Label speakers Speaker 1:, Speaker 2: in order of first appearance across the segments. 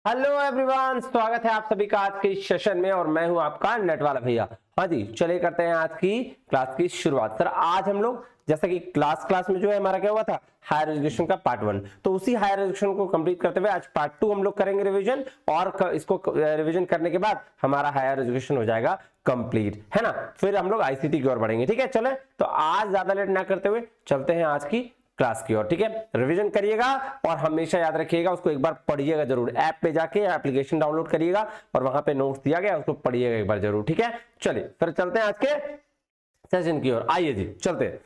Speaker 1: Hello everyone, स्वागत है आप सभी का आज के इस सेशन में और मैं हूं आपका नेट वाला भैया। हाँ जी, चलिए करते हैं आज की क्लास की शुरुआत। सर आज हम लोग जैसा कि क्लास में जो है हमारा क्या हुआ था, हायर एजुकेशन का पार्ट 1, तो उसी हायर एजुकेशन को कंप्लीट करते हुए आज पार्ट 2 हम लोग करेंगे रिवीजन और इसको रिवीजन करने के बाद हमारा हायर एजुकेशन हो जाएगा कंप्लीट, है ना। फिर हम लोग आईसीटी की ओर बढ़ेंगे। ठीक है, चले तो आज ज्यादा लेट ना करते हुए चलते हैं आज की क्लास की ओर। ठीक है, रिवीजन करिएगा और हमेशा याद रखिएगा, उसको एक बार पढ़िएगा जरूर। ऐप पे जाके एप्लीकेशन डाउनलोड करिएगा और वहां पे नोट्स दिया गया उसको पढ़िएगा एक बार जरूर। ठीक है, चलिए फिर चलते हैं आज के सेशन की ओर। आइए जी चलते हैं,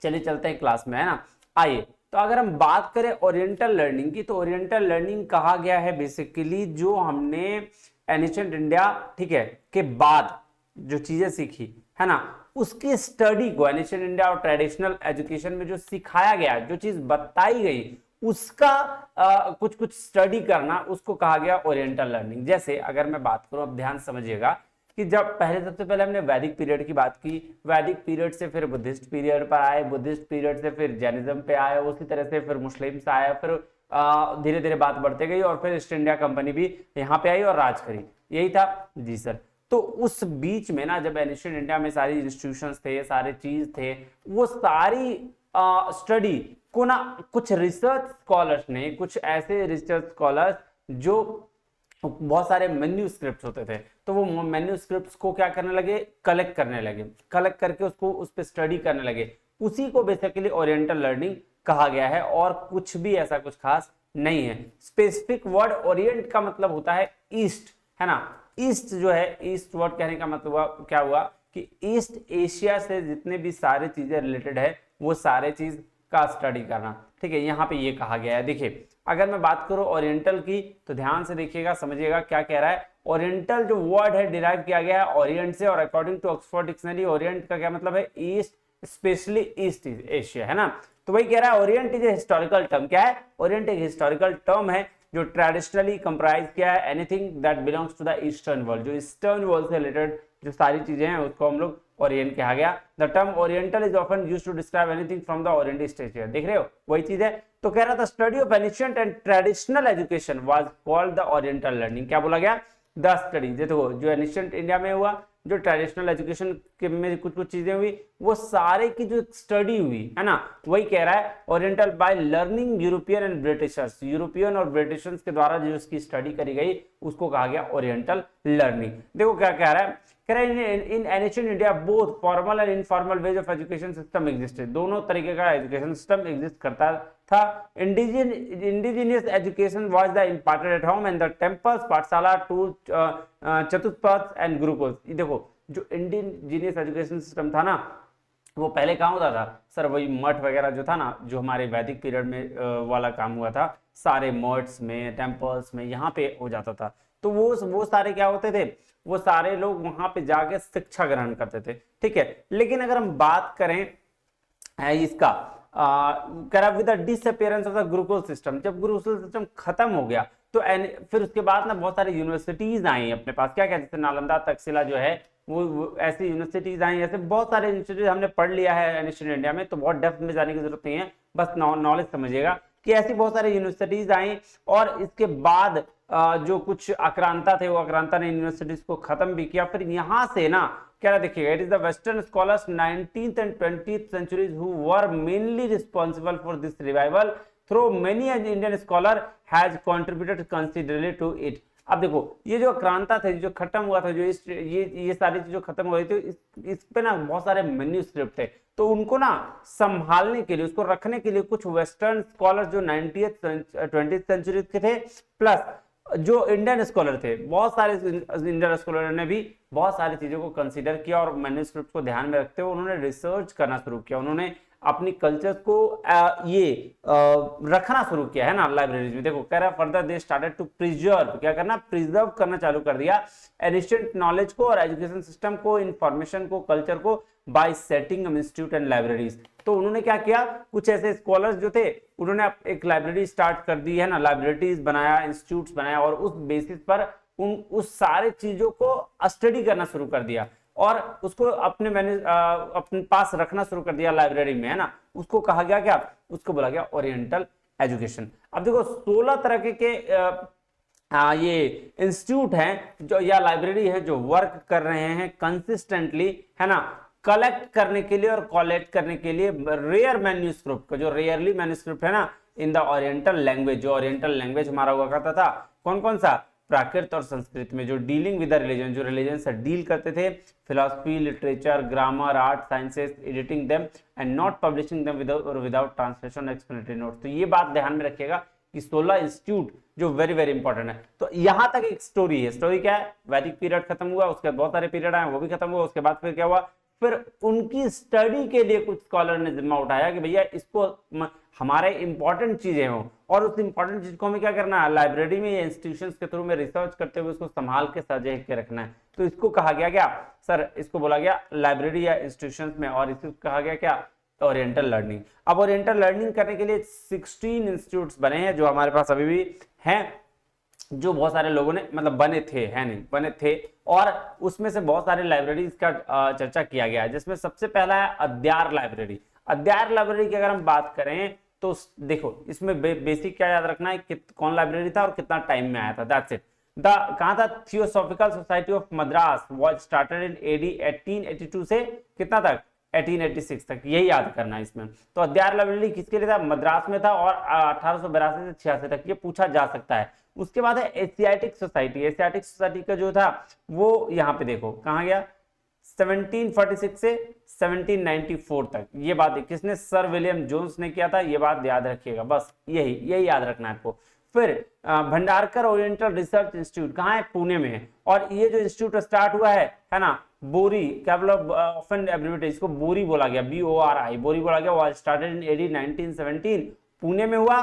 Speaker 2: चलिए चलते हैं क्लास में, है ना। आइए, तो अगर हम बात करें ओरिएंटल लर्निंग की, तो ओरिएंटल लर्निंग कहा गया है बेसिकली जो हमने एनिशेंट इंडिया, ठीक है, के बाद जो चीजें सीखी, है ना, उसकी स्टडी को एनिशेंट इंडिया और ट्रेडिशनल एजुकेशन में जो सिखाया गया, जो चीज बताई गई उसका कुछ कुछ स्टडी करना, उसको कहा गया ओरिएंटल लर्निंग। जैसे अगर मैं बात करूं, अब ध्यान समझिएगा कि जब सबसे पहले हमने वैदिक पीरियड की बात की, वैदिक पीरियड से फिर बुद्धिस्ट पीरियड पर आए, बुद्धिस्ट पीरियड से फिर जैनिज्म पे आए, उसी तरह से फिर मुस्लिम से आया, फिर धीरे धीरे बात बढ़ते गई और फिर ईस्ट इंडिया कंपनी भी यहाँ पे आई और राज करी। यही था जी सर। तो उस बीच में ना, जब एनिशियंट इंडिया में सारी इंस्टीट्यूशंस थे, सारे चीज थे, वो सारी स्टडी को ना कुछ रिसर्च स्कॉलर्स ने, कुछ ऐसे रिसर्च स्कॉलर्स जो बहुत सारे मेन्यूस्क्रिप्ट्स होते थे, तो वो मेन्यूस्क्रिप्ट्स को क्या करने लगे, कलेक्ट करने लगे, कलेक्ट करके उसको उस पर स्टडी करने लगे। उसी को बेसिकली ओरिएंटल लर्निंग कहा गया है और कुछ भी ऐसा कुछ खास नहीं है। स्पेसिफिक वर्ड ओरिएंट का मतलब होता है ईस्ट, है ना। ईस्ट जो है, ईस्ट वर्ड कहने का मतलब क्या हुआ कि ईस्ट एशिया से जितने भी सारे चीजें रिलेटेड है वो सारे चीज का स्टडी करना। ठीक है, यहाँ पे ये कहा गया है। देखिए अगर मैं बात करूं ओरिएंटल की, तो ध्यान से देखिएगा, समझिएगा क्या कह रहा है। ओरिएंटल जो वर्ड है डिराइव किया गया है ओरिएंट से, और according to Oxford dictionary orient का क्या मतलब है, ईस्ट, स्पेशली ईस्ट एशिया, है ना। तो वही कह रहा है Orient is a historical term. क्या है, ओरिएंट एक हिस्टोरिकल टर्म है जो ट्रेडिशनली कंप्राइज किया है anything that belongs to the eastern world. जो ईस्टर्न वर्ल्ड से रिलेटेड जो सारी चीजें हैं उसको हम लोग ओरिएंट कहा गया। The term oriental is often used to describe anything from the orient east Asia. देख रहे हो, वही चीज है। तो कह रहा था study of ancient and traditional education was called the oriental learning. क्या बोला गया, द स्टडी। देखो जो एनिशिएंट इंडिया में हुआ, जो ट्रेडिशनल एजुकेशन के में कुछ कुछ चीजें हुई, वो सारे की जो स्टडी हुई, है ना, वही कह रहा है oriental by learning European and Britishers. European और ब्रिटिशर्स के द्वारा जो उसकी स्टडी करी गई उसको कहा गया ओरिएंटल लर्निंग। देखो क्या कह रहा है, in ancient India both formal and informal ways of education system existed. दोनों तरीके का एजुकेशन सिस्टम एग्जिस्ट करता था। Indigenous education was the imparted at home and the temples, pathshala, tol, chatushpath and gurukul. देखो जो इंडिजिनियस एजुकेशन सिस्टम था ना, वो पहले कहाँ होता था सर, वही मठ वगैरह जो था ना, जो हमारे वैदिक पीरियड में वाला काम हुआ था, सारे मठ्स में, टेम्पल्स में, यहाँ पे हो जाता था। तो वो सारे क्या होते थे, वो सारे लोग वहां पे जाके शिक्षा ग्रहण करते थे। ठीक है, लेकिन अगर हम बात करें इसका with the disappearance of the Gurukul system, जब गुरुकुल सिस्टम खत्म हो गया तो फिर उसके बाद ना बहुत सारी यूनिवर्सिटीज आई अपने पास। क्या कहते थे, नालंदा, तक्षशिला जो है वो ऐसी यूनिवर्सिटीज आई। ऐसे बहुत सारे इंस्टीट्यूट हमने पढ़ लिया है एनिशिएंट इंडिया में, तो बहुत डेप्थ में जाने की जरूरत नहीं है, बस नॉलेज समझिएगा कि ऐसी बहुत सारी यूनिवर्सिटीज आई। और इसके बाद जो कुछ आक्रांता थे, वो आक्रांता ने यूनिवर्सिटीज को खत्म भी किया। फिर यहां से ना क्या देखिएगा, it is the western scholars 19th and 20th centuries who were mainly responsible for this revival, through many an Indian scholar has contributed considerably to it। अब देखो ये जो आक्रांता थे, जो खत्म हुआ था, जो ये सारी चीजें खत्म हो रही थी, इस पे ना बहुत सारे मेन्यूस्क्रिप्ट थे, तो उनको ना संभालने के लिए, उसको रखने के लिए कुछ वेस्टर्न स्कॉलर्स जो 90th 20th सेंचुरी के थे, प्लस जो इंडियन स्कॉलर थे, बहुत सारे इंडियन स्कॉलर ने भी बहुत सारी चीजों को कंसीडर किया और मैन्युस्क्रिप्ट को ध्यान में रखते हुए उन्होंने रिसर्च करना शुरू किया। उन्होंने अपनी कल्चर को रखना शुरू किया, है ना, लाइब्रेरीज में। देखो कह रहा है further they started to preserve, क्या करना, प्रिजर्व करना चालू कर दिया एनिशिएंट नॉलेज को और एजुकेशन सिस्टम को, इंफॉर्मेशन को, कल्चर को, bye setting institute and libraries. तो उन्होंने क्या किया, कुछ ऐसे स्कॉलर्स जो थे उन्होंने एक लाइब्रेरी स्टार्ट कर दी, है ना, लाइब्रेरीज बनाया, इंस्टीट्यूट्स बनाया, और उस बेसिस पर उस सारे चीजों को स्टडी करना शुरू कर दिया और उसको अपने पास रखना शुरू कर दिया लाइब्रेरी में, है ना। उसको कहा गया क्या, उसको बोला गया ओरिएंटल एजुकेशन। अब देखो 16 तरह के ये इंस्टीट्यूट हैं जो या लाइब्रेरी है जो वर्क कर रहे हैं कंसिस्टेंटली, है ना, कलेक्ट करने के लिए और कलेक्ट करने के लिए रेयर मैन्यूस्क्रिप्ट का, जो रेयरली मैन्यूस्क्रिप्ट है ना इन द ओरिएंटल लैंग्वेज, जो ओरिएंटल लैंग्वेज हमारा हुआ करता था कौन कौन सा, प्राकृत और संस्कृत में, जो डीलिंग विद द रिलीजन, जो रिलीजन से डील करते थे, philosophy, literature, grammar, art, sciences, editing them and not publishing them without translation explanatory note. तो ये बात ध्यान में रखिएगा कि 16 इंस्टीट्यूट जो वेरी वेरी इंपॉर्टेंट है। तो यहां तक एक स्टोरी है। स्टोरी क्या है, वैदिक पीरियड खत्म हुआ, उसके बाद बहुत सारे पीरियड आए वो भी खत्म हुआ, उसके बाद फिर क्या हुआ, फिर उनकी स्टडी के लिए कुछ स्कॉलर ने जिम्मा उठाया कि भैया इसको हमारे इंपॉर्टेंट चीजें हो, और उस इंपॉर्टेंट चीज को हमें क्या करना है, लाइब्रेरी में या इंस्टीट्यूशंस के थ्रू में रिसर्च करते हुए उसको संभाल के सजे के रखना है। तो इसको कहा गया क्या सर, इसको बोला गया लाइब्रेरी या इंस्टीट्यूशंस में, और इसको कहा गया क्या, ओरिएंटल लर्निंग। अब ओरिएंटल लर्निंग करने के लिए 16 इंस्टीट्यूट्स बने हैं जो हमारे पास अभी भी हैं, जो बहुत सारे लोगों ने मतलब बने थे, है नहीं बने थे, और उसमें से बहुत सारे लाइब्रेरीज का चर्चा किया गया है, जिसमें सबसे पहला है अद्यार लाइब्रेरी। अद्यार लाइब्रेरी की अगर हम बात करें तो देखो इसमें बेसिक क्या याद रखना है कि कौन लाइब्रेरी था और कितना टाइम में आया था, दैट्स इट। कहा था theosophical society of Madras was started in AD 1882 से कितना तक, 1886 तक, यही याद करना है इसमें। तो अद्यार लाइब्रेरी किसके लिए था, मद्रास में था, और 1882 से 86 तक ये पूछा जा सकता है। उसके बाद है एशियाटिक सोसाइटी। एशियाटिक सोसाइटी का जो था वो यहाँ पे देखो कहाँ गया, 1746 से 1794 तक। ये बात किसने, सर विलियम जोन्स ने किया था, ये बात याद रखिएगा, बस यही याद रखना है आपको। फिर भंडारकर ओरिएंटल रिसर्च इंस्टीट्यूट कहाँ है, पुणे में है, और ये जो इंस्टीट्यूट स्टार्ट हुआ है ना, बोरी, क्या बोला, ऑफन एब्रिविएटेड, इसको बोरी बोला गया, BORI, बोरी बोला गया, was started in AD 1917, Pune में हुआ।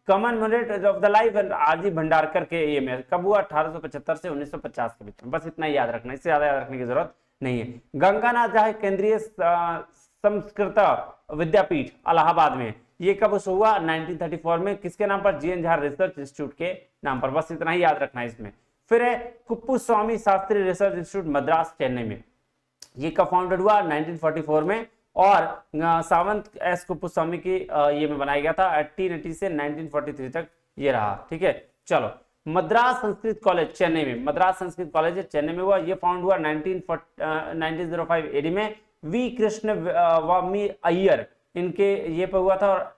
Speaker 2: Commemorate of the life RG Bhandarkar के ये में कब हुआ, 1875 से 1950 के बीच में, बस इतना ही याद रखना, इससे ज्यादा याद रखने की जरूरत नहीं है। गंगानाथ जहाँ केंद्रीय संस्कृत विद्यापीठ इलाहाबाद में, ये कब हुआ, 1934 में, किसके नाम पर, GN झा रिसर्च इंस्टीट्यूट के नाम पर, बस इतना ही याद रखना है इसमें। फिर है कुप्पुस्वामी शास्त्री रिसर्च इंस्टीट्यूट मद्रास चेन्नई में, ये कब फाउंडेड हुआ, 1944 में, और सावंत S कुप्पुस्वामी की ये में बनाया गया था 1880 से 1943 तक ये रहा, ठीक है। चलो मद्रास संस्कृत कॉलेज चेन्नई में, मद्रास संस्कृत कॉलेज चेन्नई में हुआ, ये फाउंड हुआ 1905 AD में, V कृष्ण वामी अय्यर इनके ये पे हुआ था। और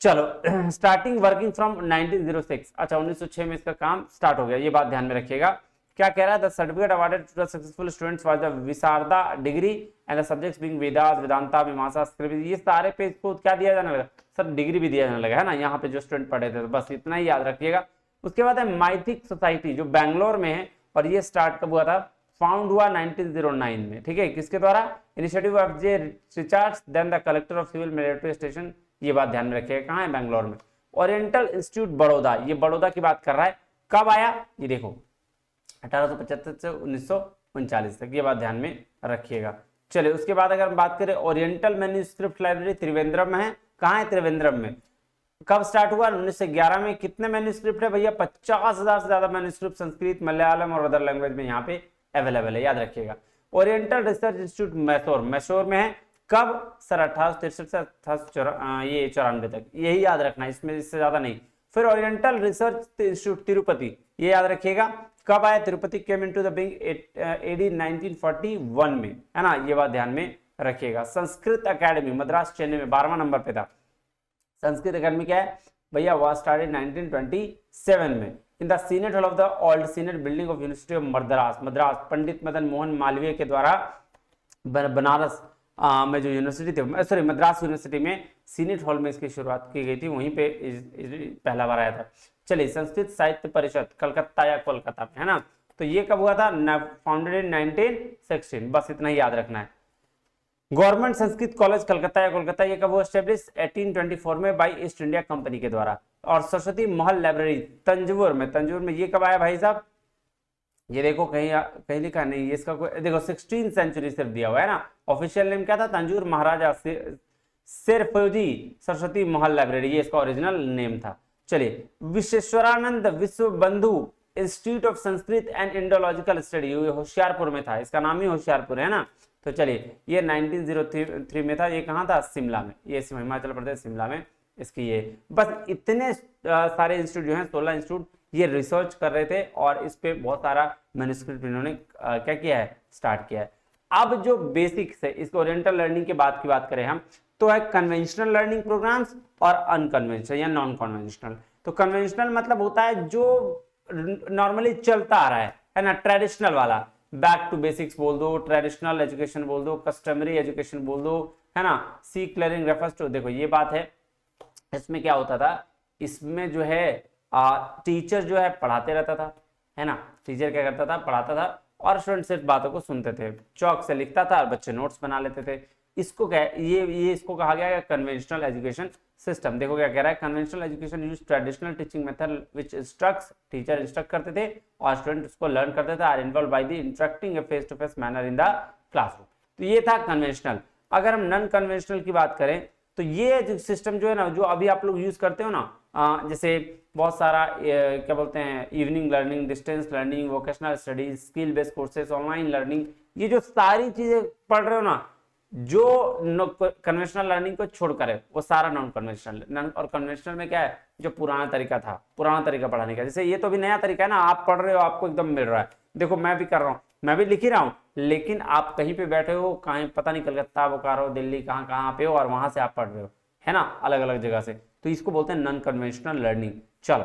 Speaker 2: चलो स्टार्टिंग वर्किंग फ्रॉम 1906, अच्छा 1906 में इसका काम स्टार्ट हो गया, ये बात ध्यान में रखिएगा। क्या कह रहा है, the certificate awarded to the successful students was the Visharada degree and the subjects being Vedas, Vedanta, Mimamsa, script, ये सारे पे इसको क्या दिया जाने लगा सर, डिग्री भी दिया जाने लगा, है ना, यहाँ पे जो स्टूडेंट पढ़े थे, तो बस इतना ही याद रखिएगा। उसके बाद है माइथिक सोसाइटी जो बैंगलोर में है, और ये स्टार्ट कब हुआ था, फाउंड हुआ 1909 में, ठीक है, किसके द्वारा, initiative of J Richards, then the collector of civil military station, ये बात ध्यान में रखिएगा, कहाँ है, बैंगलोर में। ओरिएंटल इंस्टीट्यूट बड़ौदा, ये बड़ौदा की बात कर रहा है, कब आया, ये देखो 1875 से 1939 तक, ये बात ध्यान में रखिएगा। चलिए उसके बाद अगर हम बात करें, ओरिएंटल मैन्यूस्क्रिप्ट लाइब्रेरी त्रिवेंद्रम में है, कहाँ है, त्रिवेंद्रम में, कब स्टार्ट हुआ, 1911 में। कितने मैन्यूस्क्रिप्ट है भैया, 50,000 से ज्यादा मैन्यूस्क्रिप्ट संस्कृत, मलयालम और अदर लैंग्वेज में यहाँ पे अवेलेबल है, याद रखिएगा। Oriental research institute Mysore, Mysore में है, कब सर, 1863 से 1894 तक, यही याद रखना है, इसमें इससे ज्यादा नहीं। फिर ओरिएंटल रिसर्च इंस्टीट्यूट तिरुपति, ये याद रखिएगा, कब आया, Tirupati came into the being AD 1941 में, है ना, ये बात ध्यान में रखिएगा। संस्कृत एकेडमी मद्रास चेन्नई में 12वां नंबर पे था। संस्कृत एकेडमी क्या है भैया, वाज स्टार्टेड 1927 में in the senate hall of the old senate building of university of Madras, Madras Pandit Madan Mohan Malaviya के द्वारा बनारस में जो यूनिवर्सिटी थी, सॉरी मद्रास यूनिवर्सिटी में सीनेट हॉल में इसकी शुरुआत की गई थी, वहीं पे पहला बार आया था। चलिए संस्कृत साहित्य परिषद कलकत्ता या कोलकाता में, है ना, तो ये कब हुआ था, फाउंडेड इन 1916, बस इतना ही याद रखना है। गवर्नमेंट संस्कृत कॉलेज कलकत्ता या कोलकाता, ये कब हुआ, एस्टेब्लिश 1824 में बाई ईस्ट इंडिया कंपनी के द्वारा। और सरस्वती महल लाइब्रेरी तंजौर में, तंजौर में ये कब आया भाई साहब, ये देखो कहीं लिखा नहीं, इसका कोई देखो 16th सेंचुरी सिर्फ दिया हुआ है ना, ऑफिशियल नेम क्या था, तंजौर महाराजा सिरफौजी सरस्वती महल लाइब्रेरी, ये इसका ओरिजिनल नेम था। चलिए विश्वेश्वरानंद विश्व बंधु institute of Sanskrit and Indological study, Hoshiarpur में था, इसका नाम ही होशियारपुर है ना। तो चलिए ये 1903 में था, ये कहाँ था, शिमला में, ये हिमाचल प्रदेश शिमला में इसकी ये बस इतने सारे इंस्टीट्यूट जो हैं 16 इंस्टीट्यूट ये रिसर्च कर रहे थे और इस पे बहुत सारा मैन्युस्क्रिप्ट इन्होंने क्या किया है, स्टार्ट किया है। अब जो बेसिक्स है इस ओरिएंटल लर्निंग के बाद की बात करें हम तो है कन्वेंशनल लर्निंग प्रोग्राम्स और अनकन्वेंशनल या नॉन कन्वेंशनल। तो कन्वेंशनल मतलब होता है जो नॉर्मली चलता आ रहा है ना, ट्रेडिशनल वाला, बैक टू बेसिक्स बोल दो, ट्रेडिशनल एजुकेशन बोल दो, कस्टमरी एजुकेशन बोल दो, है ना, सीक लर्निंग रेफर्स टू। देखो ये बात है, इसमें क्या होता था, इसमें जो है टीचर जो है पढ़ाते रहता था, है ना, टीचर क्या करता था, पढ़ाता था और स्टूडेंट सिर्फ बातों को सुनते थे, चौक से लिखता था और बच्चे नोट्स बना लेते थे। इसको क्या ये इसको कहा गया है कन्वेंशनल एजुकेशन सिस्टम। देखो क्या कह रहा है, conventional education use traditional teaching method which instructs, teacher instruct करते थे और स्टूडेंट उसको लर्न करते थे, are involve by the interacting a face to face manner in the classroom. तो ये था कन्वेंशनल। अगर हम नॉन कन्वेंशनल की बात करें तो ये सिस्टम जो है ना, जो अभी आप लोग यूज करते हो ना, जैसे बहुत सारा क्या बोलते हैं, evening learning, distance learning, vocational studies, skill based courses, online learning, ये जो सारी चीजें पढ़ रहे हो ना, जो कन्वेंशनल लर्निंग को छोड़कर है वो सारा नॉन कन्वेंशनल। और कन्वेंशनल में क्या है, जो पुराना तरीका था, पुराना तरीका पढ़ाने का, जैसे ये तो भी नया तरीका है ना, आप पढ़ रहे हो आपको एकदम मिल रहा है। देखो मैं भी कर रहा हूँ, मैं भी लिख ही रहा हूँ, लेकिन आप कहीं पे बैठे हो, कहीं पता नहीं कलकत्ता, बोकारो, दिल्ली, कहाँ कहाँ पे हो और वहां से आप पढ़ रहे हो, है ना, अलग अलग जगह से। तो इसको बोलते हैं नॉन कन्वेंशनल लर्निंग। चलो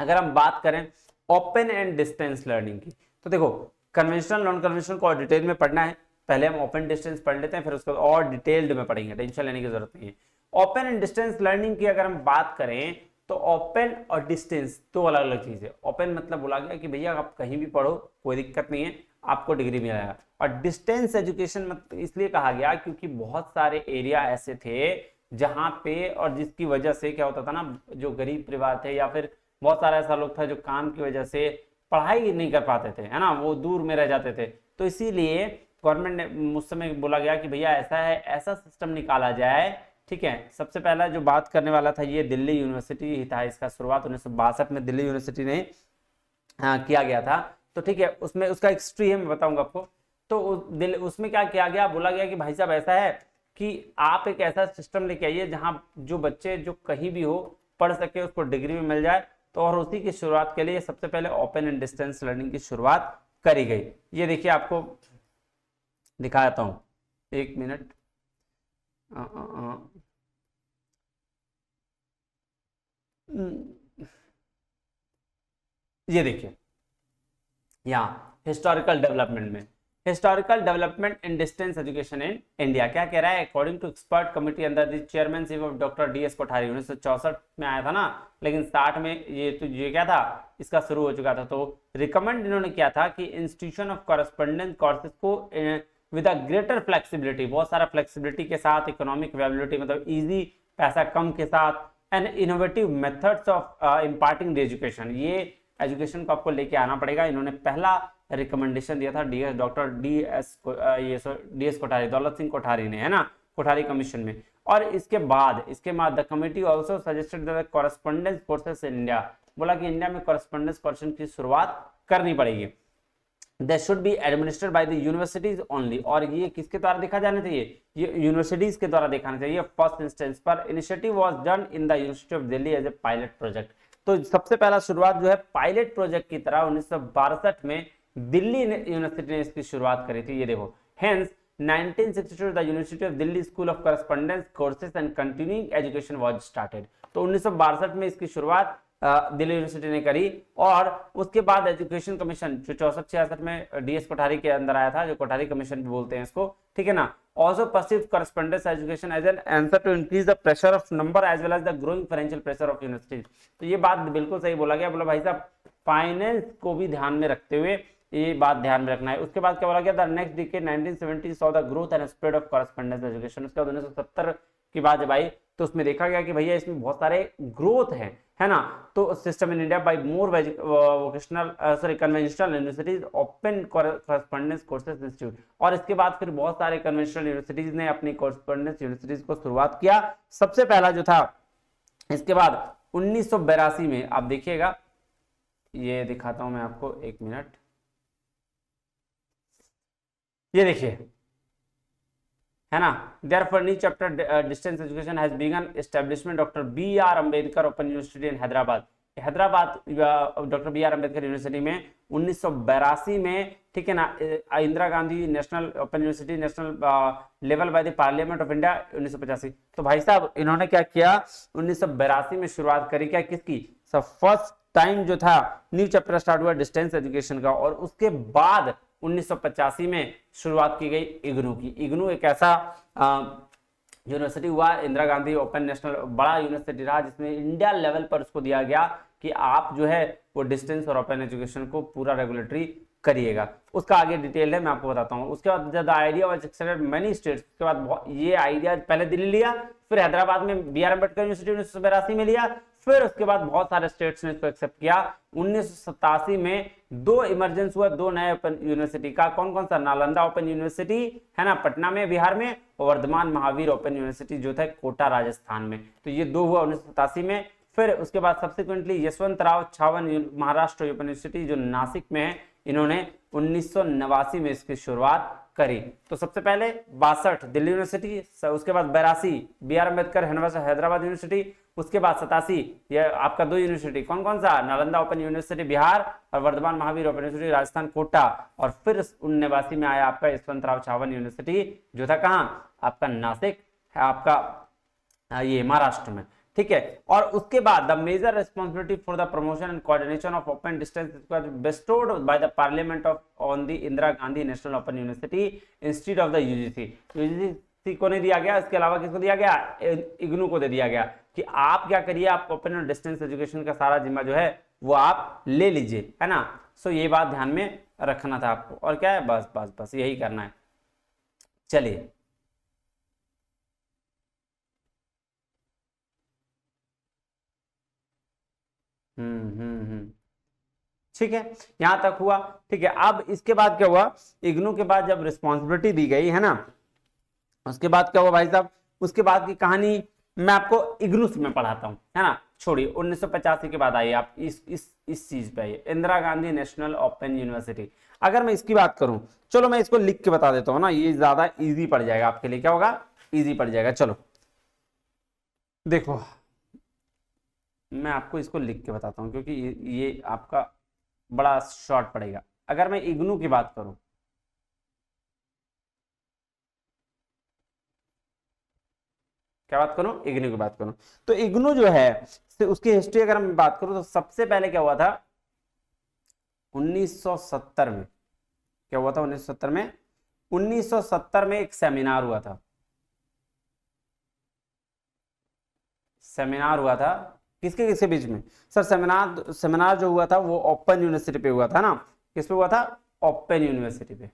Speaker 2: अगर हम बात करें ओपन एंड डिस्टेंस लर्निंग की, तो देखो कन्वेंशनल नॉन कन्वेंशनल को डिटेल में पढ़ना है, पहले हम ओपन डिस्टेंस पढ़ लेते हैं, फिर उसको और डिटेल्ड में पढ़ेंगे, टेंशन लेने की जरूरत नहीं है। ओपन एंड डिस्टेंस लर्निंग की अगर हम बात करें तो ओपन और डिस्टेंस दो अलग अलग चीज है। ओपन मतलब बोला गया कि भैया आप कहीं भी पढ़ो कोई दिक्कत नहीं है, आपको डिग्री मिल जाएगा। और डिस्टेंस एजुकेशन मतलब इसलिए कहा गया क्योंकि बहुत सारे एरिया ऐसे थे जहां पे, और जिसकी वजह से क्या होता था ना, जो गरीब परिवार थे या फिर बहुत सारा ऐसा लोग था जो काम की वजह से पढ़ाई नहीं कर पाते थे, है ना, वो दूर में रह जाते थे। तो इसीलिए गवर्नमेंट ने उस समय बोला गया कि भैया ऐसा है, ऐसा सिस्टम निकाला जाए, ठीक है। सबसे पहला जो बात करने वाला था ये दिल्ली यूनिवर्सिटी ही था, इसका शुरुआत 1962 में दिल्ली यूनिवर्सिटी ने किया गया था। तो ठीक है, उसमें उसका एक हिस्ट्री है, मैं बताऊंगा आपको। तो उसमें क्या किया गया, बोला गया कि भाई साहब ऐसा है कि आप एक ऐसा सिस्टम लेके आइए जहां जो बच्चे जो कहीं भी हो पढ़ सके, उसको डिग्री में मिल जाए। तो और उसी की शुरुआत के लिए सबसे पहले ओपन एंड डिस्टेंस लर्निंग की शुरुआत करी गई। ये देखिए आपको दिखाता हूं, एक मिनट। ये देखिए यहाँ हिस्टोरिकल डेवलपमेंट में, historical development in distance education in India क्या कह रहा है, according to expert committee under the chairmanship of doctor D S Kothari. 1964 में आया था ना, लेकिन 60 में ये क्या था, इसका शुरू हो चुका था। तो रिकमेंड इन्होंने किया था कि इंस्टीट्यूशन ऑफ कॉरेस्पोंडेंस कोर्सेज को विद अ ग्रेटर फ्लेक्सिबिलिटी, बहुत सारा फ्लेक्सिबिलिटी के साथ, इकोनॉमिक वेबिलिटी मतलब इजी, पैसा कम के साथ, and innovative methods of imparting the education, ये एजुकेशन को आपको लेके आना पड़ेगा। इन्होंने पहला रिकमेंडेशन दिया था doctor D S Kothari, Daulat Singh Kothari ने, है ना, कोठारी कमीशन में। और इसके बाद the committee also suggested the correspondence courses in India, बोला कि इंडिया में कॉरेस्पोंडेंस कोर्स की शुरुआत करनी पड़ेगी। They should be administered by the universities only, और ये किसके द्वारा देखा जाना चाहिए, ये यूनिवर्सिटीज के द्वारा दिखाना चाहिए। फर्स्ट इंस्टेंस पर initiative was done in the university of Delhi as a pilot project. तो सबसे पहला शुरुआत जो है पायलट प्रोजेक्ट की तरह 1962 में दिल्ली यूनिवर्सिटी ने इसकी शुरुआत करी थी। ये देखो, hence 1962 the university of Delhi school of correspondence courses and continuing education was started. तो 1962 में इसकी शुरुआत दिल्ली यूनिवर्सिटी ने करी। और उसके बाद एजुकेशन कमीशन जो 64-66 में डीएस कोठारी के अंदर आया था, जो कोठारी कमीशन भी बोलते हैं इसको, ठीक है ना, also perceived correspondence education as an answer to increase the pressure of number as well as the growing financial pressure of universities। तो ये बात बिल्कुल सही बोला गया, बोला भाई साहब फाइनेंस को भी ध्यान में रखते हुए ये बात ध्यान में रखना है। उसके बाद क्या बोला गया, the next decade 1970 saw the growth and spread of correspondence education। उसके बाद 1970 की बात जब आई तो उसमें देखा गया कि भैया इसमें बहुत सारे ग्रोथ है ना। तो system in India by more vocational conventional universities open correspondence courses institute. और इसके बाद फिर बहुत सारे कन्वेंशनल यूनिवर्सिटीज ने अपनी कॉरेस्पोंडेंस यूनिवर्सिटीज को शुरुआत किया। सबसे पहला जो था इसके बाद 1982 में, आप देखिएगा, ये दिखाता हूं मैं आपको, एक मिनट, ये देखिए है ना। Therefore new chapter distance education has began establishment doctor B R Ambedkar open university in Hyderabad. Hyderabad doctor B R Ambedkar university में 1982 में, ठीक है ना, Indira Gandhi national open university national level by the parliament of India 1985। तो भाई साहब इन्होंने क्या किया, 1982 में शुरुआत करी, क्या किसकी, सब फर्स्ट टाइम जो था न्यू चैप्टर स्टार्ट हुआ डिस्टेंस एजुकेशन का। और उसके बाद 1985 में शुरुआत की गई इग्नू की। इग्नू एक ऐसा यूनिवर्सिटी हुआ, इंदिरा गांधी ओपन नेशनल बड़ा यूनिवर्सिटी रहा जिसमें इंडिया लेवल पर उसको दिया गया कि आप जो है वो डिस्टेंस और ओपन एजुकेशन को पूरा रेगुलेटरी करिएगा। उसका आगे डिटेल है, मैं आपको बताता हूँ। उसके बाद जब idea was extended many states, उसके बाद ये आइडिया पहले दिल्ली लिया, फिर हैदराबाद में बी आर अम्बेडकर यूनिवर्सिटी 1982 में लिया, फिर उसके बाद बहुत सारे स्टेट्स ने इसको एक्सेप्ट किया। 1987 में दो इमरजेंस हुआ, दो नए ओपन यूनिवर्सिटी का। कौन कौन सा, नालंदा ओपन यूनिवर्सिटी है ना पटना में बिहार में, और वर्धमान महावीर ओपन यूनिवर्सिटी जो था कोटा राजस्थान में। तो ये दो हुआ 1987 में। फिर उसके बाद subsequently Yashwantrao Chavan Maharashtra open university जो नासिक में है, इन्होंने 1989 में इसकी शुरुआत करी। तो सबसे पहले 62 दिल्ली यूनिवर्सिटी, उसके बाद 82 B R Ambedkar Hyderabad university, उसके बाद 87 ये आपका दो यूनिवर्सिटी, कौन कौन सा, नालंदा ओपन यूनिवर्सिटी बिहार और वर्धमान महावीर ओपन यूनिवर्सिटी राजस्थान कोटा। और फिर 1989 में आया आपका यशवंतराव छावन यूनिवर्सिटी जो था कहाँ, आपका नासिक है, आपका ये महाराष्ट्र में, ठीक है। और उसके बाद the major responsibility for the promotion and coordination of open distance bestowed by the parliament of on the Indira Gandhi national open university institute of the UGC. UGC को नहीं दिया गया, इसके अलावा किसको दिया गया, इग्नू को दे दिया गया कि आप क्या करिए, आप ओपन और डिस्टेंस एजुकेशन का सारा जिम्मा जो है वो आप ले लीजिए, है ना। सो ये बात ध्यान में रखना था आपको, और क्या है, बस बस बस यही करना है। चलिए ठीक है, यहां तक हुआ, ठीक है। अब इसके बाद क्या हुआ, इग्नू के बाद जब रिस्पॉन्सिबिलिटी दी गई, है ना, उसके बाद क्या हुआ भाई साहब, उसके बाद की कहानी मैं आपको इग्नू से मैं पढ़ाता हूं, है ना। छोड़िए 1985 के बाद आइए आप इस चीज पे आइए, Indira Gandhi national open university. अगर मैं इसकी बात करूं, चलो मैं इसको लिख के बता देता हूं ना, ये ज्यादा इजी पड़ जाएगा आपके लिए, क्या होगा, इजी पड़ जाएगा। चलो देखो मैं आपको इसको लिख के बताता हूं क्योंकि ये आपका बड़ा शॉर्ट पड़ेगा। अगर मैं इग्नू की बात करूं, क्या बात करूं, इग्नू की बात करूं, तो इग्नू जो है उसकी हिस्ट्री अगर मैं बात करूं तो सबसे पहले क्या हुआ था 1970 में, क्या हुआ था 1970 में, 1970 में एक सेमिनार हुआ था, सेमिनार हुआ था किसके किसके बीच में, सर सेमिनार जो हुआ था वो ओपन यूनिवर्सिटी पे हुआ था ना, किस पे हुआ था, ओपन यूनिवर्सिटी पे,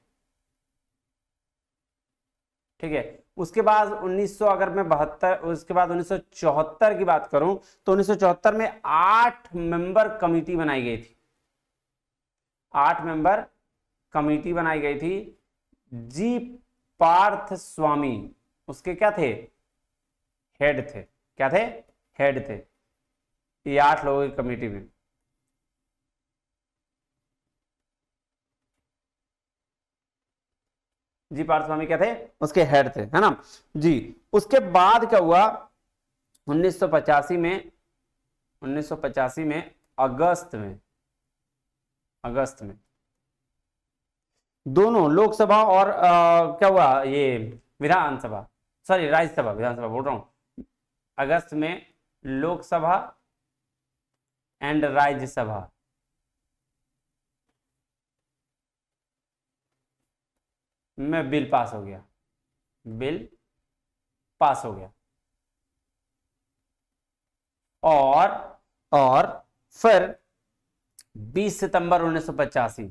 Speaker 2: ठीक है। उसके बाद 1900 अगर मैं 72, उसके बाद 1974 की बात करूं तो 1974 में 8 मेंबर कमिटी बनाई गई थी, 8 मेंबर कमिटी बनाई गई थी। जी पार्थ स्वामी उसके क्या थे, हेड थे, क्या थे, हेड थे, ये 8 लोगों की कमेटी में। जी पार्थ स्वामी क्या थे, उसके हेड थे, है ना जी। उसके बाद क्या हुआ 1985 में, 1985 में अगस्त में दोनों लोकसभा और क्या हुआ, ये विधानसभा, सॉरी राज्यसभा, विधानसभा बोल रहा हूं, अगस्त में लोकसभा एंड राज्यसभा में बिल पास हो गया, बिल पास हो गया। और फिर 20 सितंबर 1985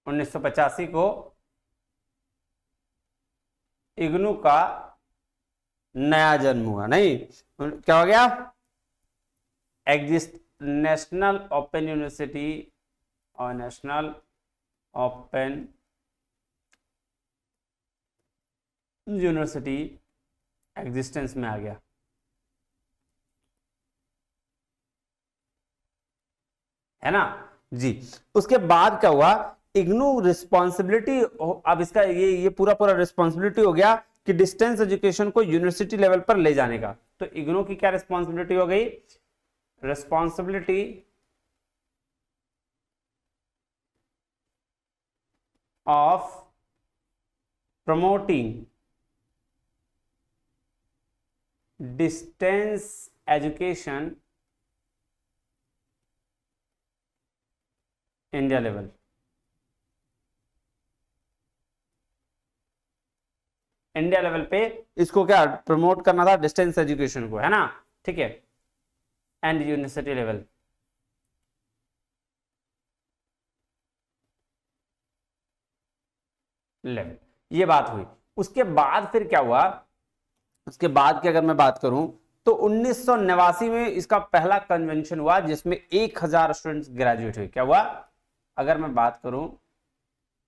Speaker 2: 1985 को इग्नू का नया जन्म हुआ, नहीं क्या हो गया, एग्जिस्ट नेशनल ओपन यूनिवर्सिटी और नेशनल ओपन यूनिवर्सिटी एग्जिस्टेंस में आ गया, है ना जी। उसके बाद क्या हुआ, इग्नू रिस्पॉन्सिबिलिटी, अब इसका ये पूरा पूरा रिस्पॉन्सिबिलिटी हो गया कि डिस्टेंस एजुकेशन को यूनिवर्सिटी लेवल पर ले जाने का। तो इग्नू की क्या रिस्पॉन्सिबिलिटी हो गई, responsibility of promoting distance education India level. India level पे इसको क्या प्रमोट करना था, डिस्टेंस एजुकेशन को, है ना, ठीक है, एंड यूनिवर्सिटी लेवल। ये बात हुई। उसके बाद फिर क्या हुआ, उसके बाद की अगर मैं बात करूं तो 1989 में इसका पहला कन्वेंशन हुआ जिसमें 1000 स्टूडेंट्स ग्रेजुएट हुए। क्या हुआ, अगर मैं बात करूं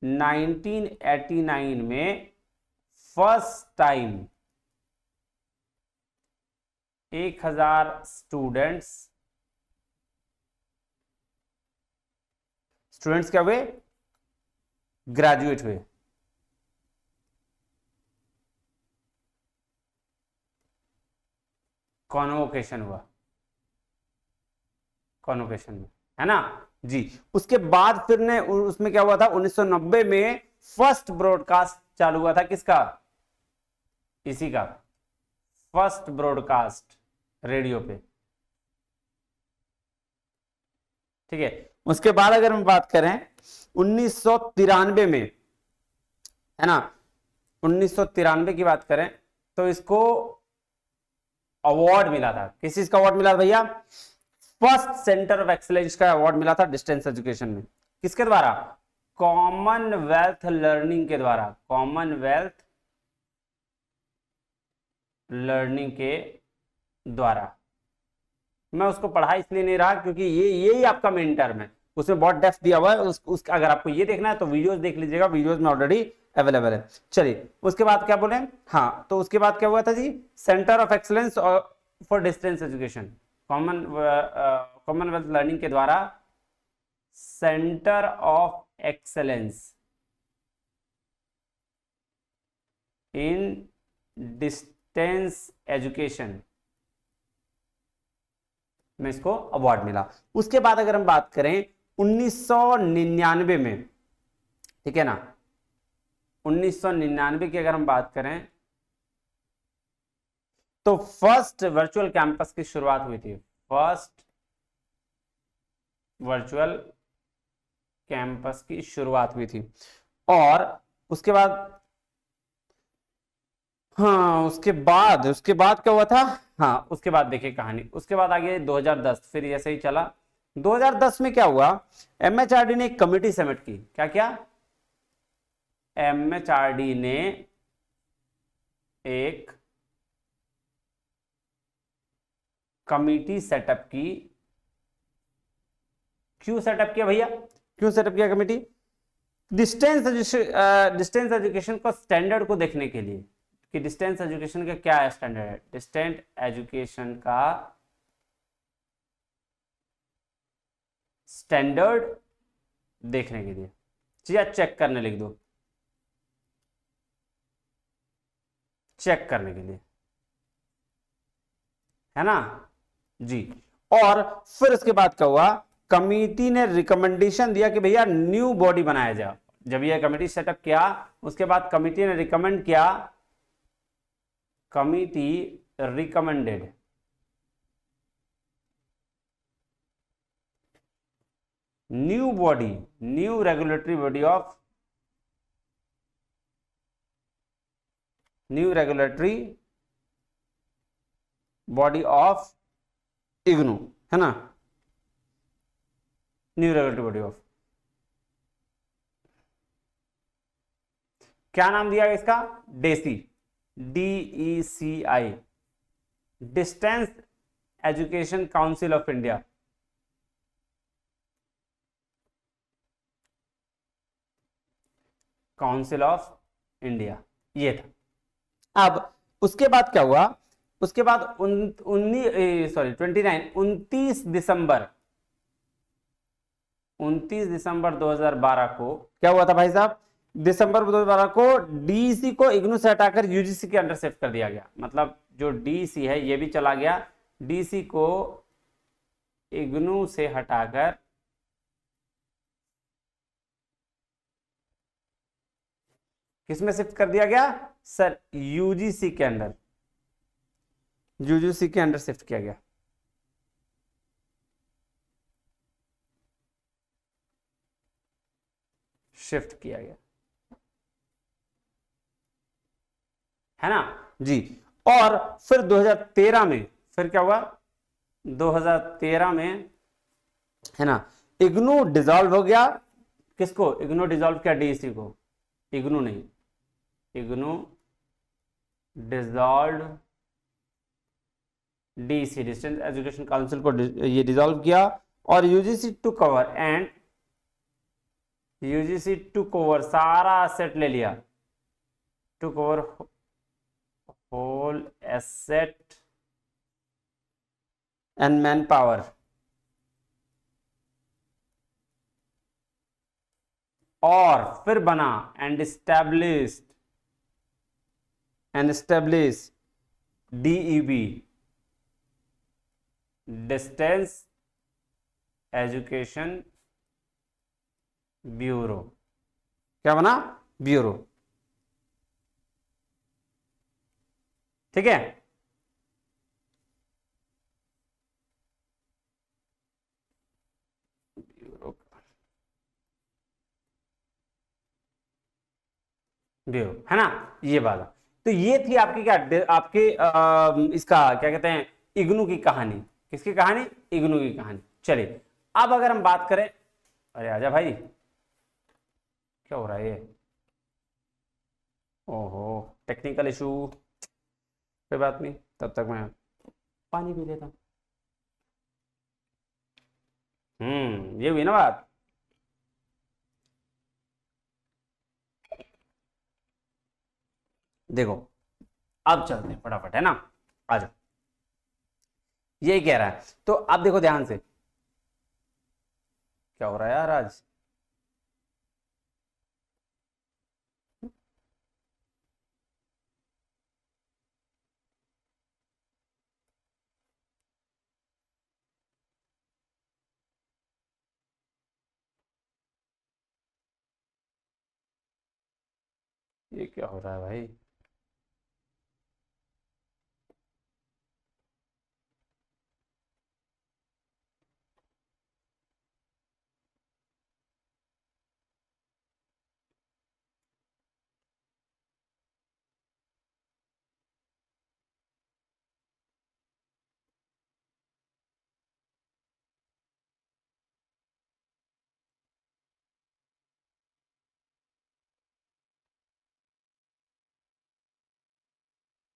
Speaker 2: 1989 में फर्स्ट टाइम 1000 स्टूडेंट्स क्या हुए, ग्रेजुएट हुए। कॉन्वोकेशन हुआ, कॉन्वोकेशन में, है ना जी। उसके बाद फिर ने उसमें क्या हुआ था, 1990 में फर्स्ट ब्रॉडकास्ट चालू हुआ था, किसका, इसी का, फर्स्ट ब्रॉडकास्ट रेडियो पे, ठीक है। उसके बाद अगर हम बात करें 1993 में, है ना, 1993 की बात करें तो इसको अवार्ड मिला था, किस चीज का अवार्ड मिला था भैया, फर्स्ट सेंटर ऑफ एक्सीलेंस का अवार्ड मिला था डिस्टेंस एजुकेशन में, किसके द्वारा, कॉमनवेल्थ लर्निंग के द्वारा, कॉमनवेल्थ लर्निंग के द्वारा। मैं उसको पढ़ा इसलिए नहीं रहा क्योंकि यही आपका मेन टर्म है, उसमें बहुत डेप्थ दिया हुआ है। अगर आपको ये देखना है तो वीडियोस देख लीजिएगा, वीडियोस में ऑलरेडी अवेलेबल है। चलिए उसके बाद क्या बोले, हाँ, तो उसके बाद क्या हुआ था जी, centre of excellence for distance education, Commonwealth learning के द्वारा centre of excellence in distance education में इसको अवार्ड मिला। उसके बाद अगर हम बात करें 1999 में, ठीक है ना, 1999 की अगर हम बात करें तो फर्स्ट वर्चुअल कैंपस की शुरुआत हुई थी, फर्स्ट वर्चुअल कैंपस की शुरुआत हुई थी। और उसके बाद, हाँ, उसके बाद क्या हुआ था, हाँ, उसके बाद देखिए कहानी, उसके बाद आगे 2010, फिर ऐसे ही चला। 2010 में क्या हुआ, एमएचआरडी ने एक कमिटी समिट की, क्या क्या, एमएचआरडी ने एक कमिटी सेटअप की। क्यों सेटअप किया भैया, क्यों सेटअप किया कमिटी, डिस्टेंस एजुकेशन को स्टैंडर्ड को देखने के लिए कि डिस्टेंस एजुकेशन का क्या स्टैंडर्ड है, डिस्टेंस एजुकेशन का स्टैंडर्ड देखने के लिए, या चेक करने लिख दो, चेक करने के लिए, है ना जी। और फिर उसके बाद क्या हुआ, कमिटी ने रिकमेंडेशन दिया कि भैया न्यू बॉडी बनाया जाए। जब यह कमिटी सेटअप किया उसके बाद कमिटी ने रिकमेंड किया, committee recommended new body, new regulatory body of, new regulatory body of IGNOU, है ना, न्यू रेगुलेटरी बॉडी ऑफ, क्या नाम दिया गया इसका, DECI, DECI, distance education council of India. Council of India ये था। अब उसके बाद क्या हुआ, उसके बाद 29 दिसंबर 29 दिसंबर 2012 को क्या हुआ था भाई साहब, दिसंबर 2012 को डीईसी को इग्नू से हटाकर यूजीसी के अंडर शिफ्ट कर दिया गया। मतलब जो डीईसी है ये भी चला गया, डीईसी को इग्नू से हटाकर किसमें शिफ्ट कर दिया गया सर, यूजीसी के अंडर, यूजीसी के अंडर शिफ्ट किया गया। शिफ्ट किया गया है ना जी। और फिर 2013 में फिर क्या हुआ, 2013 में है ना, इग्नू डिसॉल्व हो गया। किसको इग्नू डिसॉल्व किया, डीईसी को, इग्नू नहीं, IGNOU dissolve DEC, distance education council को ये डिसॉल्व किया। और UGC to cover and UGC to cover, सारा एसेट ले लिया, to cover whole asset and manpower. और फिर बना and establish DEB, distance education bureau. क्या बना, ब्यूरो। ठीक है, ब्यूरो है ना, ये वाला। तो ये थी आपकी क्या, आपके इसका क्या कहते हैं, इग्नू की कहानी। किसकी कहानी, इग्नू की कहानी। चलिए अब अगर हम बात करें, अरे आजा भाई, क्या हो रहा है ये, ओहो टेक्निकल इशू, कोई बात नहीं, तब तक मैं पानी पी लेता हूं। ये हुई ना बात। देखो अब चलते हैं फटाफट, है ना, आ जाओ। यही कह रहा है, तो अब देखो ध्यान से, क्या हो रहा है यार आज, ये क्या हो रहा है भाई।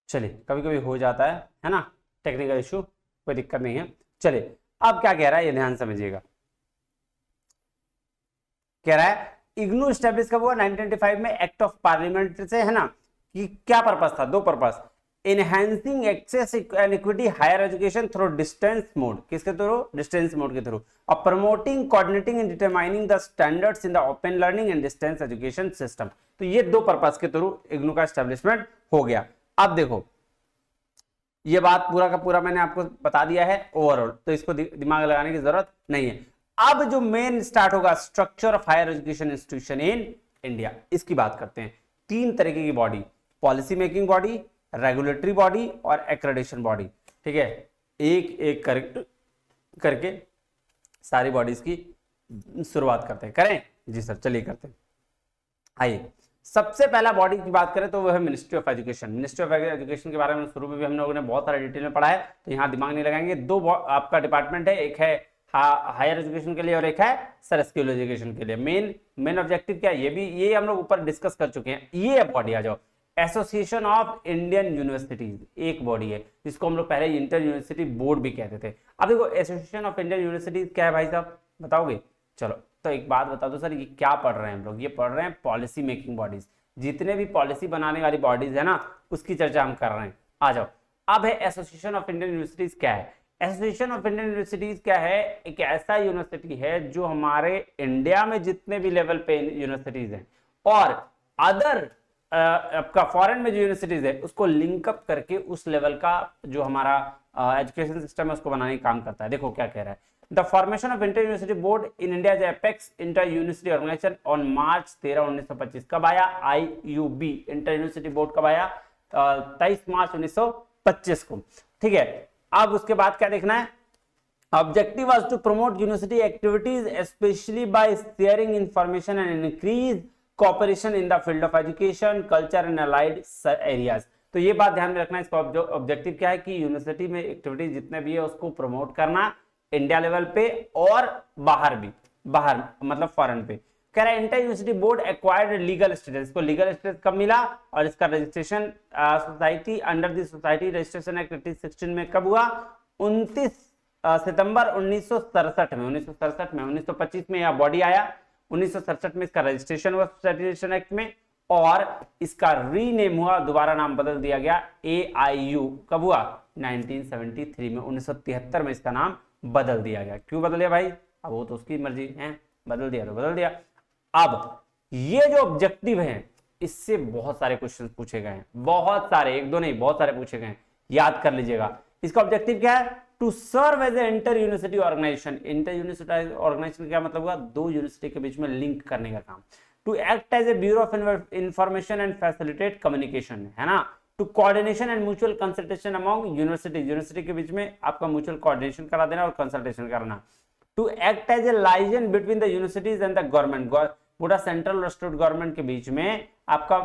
Speaker 2: चलिए कभी कभी हो जाता है ना, टेक्निकल इशू, कोई दिक्कत नहीं है। चलिए अब क्या कह रहा है ये ध्यान समझिएगा। कह रहा है इग्नू स्टैब्लिश कब हुआ, 1925 में, एक्ट ऑफ पार्लियामेंट से, है ना, कि क्या पर्पस था, दो purpose, enhancing access and equity higher education through distance mode, किसके थ्रू, डिस्टेंस मोड के थ्रू, और promoting coordinating and determining the standards in the open learning and distance education system. तो ये दो पर्पस के थ्रू इग्नू का एस्टेब्लिशमेंट हो गया। अब देखो ये बात पूरा का पूरा मैंने आपको बता दिया है ओवरऑल, तो इसको दिमाग लगाने की जरूरत नहीं है। अब जो मेन स्टार्ट होगा, structure of higher education institution in India, इसकी बात करते हैं। तीन तरीके की body, policy making body, regulatory body और एक्रेडिटेशन बॉडी। ठीक है, एक एक करके सारी बॉडीज की शुरुआत करते हैं। करें जी सर, चलिए करते हैं। आइए सबसे पहला बॉडी की बात करें तो वो है ministry of education. Ministry of education के बारे में शुरू में भी हम लोगों ने बहुत सारे डिटेल में पढ़ा है, तो यहाँ दिमाग नहीं लगाएंगे। दो आपका डिपार्टमेंट है, एक है हायर एजुकेशन के लिए और एक है सर स्कूल एजुकेशन के लिए। मेन ऑब्जेक्टिव क्या है, ये हम लोग ऊपर डिस्कस कर चुके हैं। ये बॉडी आ जाओ, एसोसिएशन ऑफ इंडियन यूनिवर्सिटीज, एक बॉडी है जिसको हम लोग पहले इंटर यूनिवर्सिटी बोर्ड भी कहते थे। अब देखो एसोसिएशन ऑफ इंडियन यूनिवर्सिटीज क्या है भाई साहब, बताओगे? चलो तो एक बात बता दो सर, ये क्या पढ़ रहे हैं हम लोग? ये पढ़ रहे हैं पॉलिसी मेकिंग बॉडीज, जितने भी पॉलिसी बनाने वाली बॉडीज है ना, उसकी चर्चा हम कर रहे हैं। आ जाओ, अब है एसोसिएशन ऑफ इंडियन यूनिवर्सिटीज क्या है? एसोसिएशन ऑफ इंडियन यूनिवर्सिटीज क्या है, एक ऐसा यूनिवर्सिटी है जो हमारे इंडिया में जितने भी लेवल पे यूनिवर्सिटीज हैं और अदर आपका फॉरेन में जो यूनिवर्सिटीज है उसको लिंकअप करके उस लेवल का जो हमारा एजुकेशन सिस्टम है उसको बनाने का काम करता है। देखो क्या कह रहा है, the formation of inter university board in India is apex inter university organisation on March 13, 1925। कब आया? IUB इंटर यूनिवर्सिटी बोर्ड कब आया? 23 मार्च 1925 को। ठीक है, अब उसके बाद क्या देखना है, objective was to promote university activities especially by sharing information and increase cooperation in the field of education, culture and allied areas। तो ये बात ध्यान में रखना है, इसका ऑब्जेक्टिव क्या है कि यूनिवर्सिटी में एक्टिविटीज जितने भी है उसको प्रमोट करना इंडिया लेवल पे और बाहर भी, बाहर मतलब फॉरेन पे। कह रहा है inter university board acquired legal status, इसको लीगल स्टेटस कब मिला और इसका registration society under the society registration act 1816 में कब हुआ? 29 सितंबर 1967 में। 1925 में यह बॉडी आया, 1967 में इसका रजिस्ट्रेशन हुआ सोसाइटी रजिस्ट्रेशन एक्ट में और इसका रीनेम हुआ, दोबारा नाम बदल दिया गया AIU। कब हुआ? 1973 में। 1973 में इसका नाम बदल दिया गया। क्यों बदल दिया भाई? अब वो तो उसकी मर्जी है, बदल दिया तो बदल दिया। अब ये जो ऑब्जेक्टिव है इससे बहुत सारे क्वेश्चन पूछे गए हैं, बहुत सारे, एक दो नहीं बहुत सारे पूछे गए हैं, याद कर लीजिएगा। इसका ऑब्जेक्टिव क्या है? To serve as a inter university organisation. Inter university organisation क्या मतलब हुआ? दो यूनिवर्सिटी के बीच में लिंक करने का काम। To act as a bureau of information and facilitate communication, है ना। To coordination and mutual consultation among university, university के बीच में आपका म्यूचुअल कोऑर्डिनेशन करा देना और कंसल्टेशन करना। To act as a liaison between the universities and the government, पूरा सेंट्रल और स्टेट गवर्नमेंट के बीच में आपका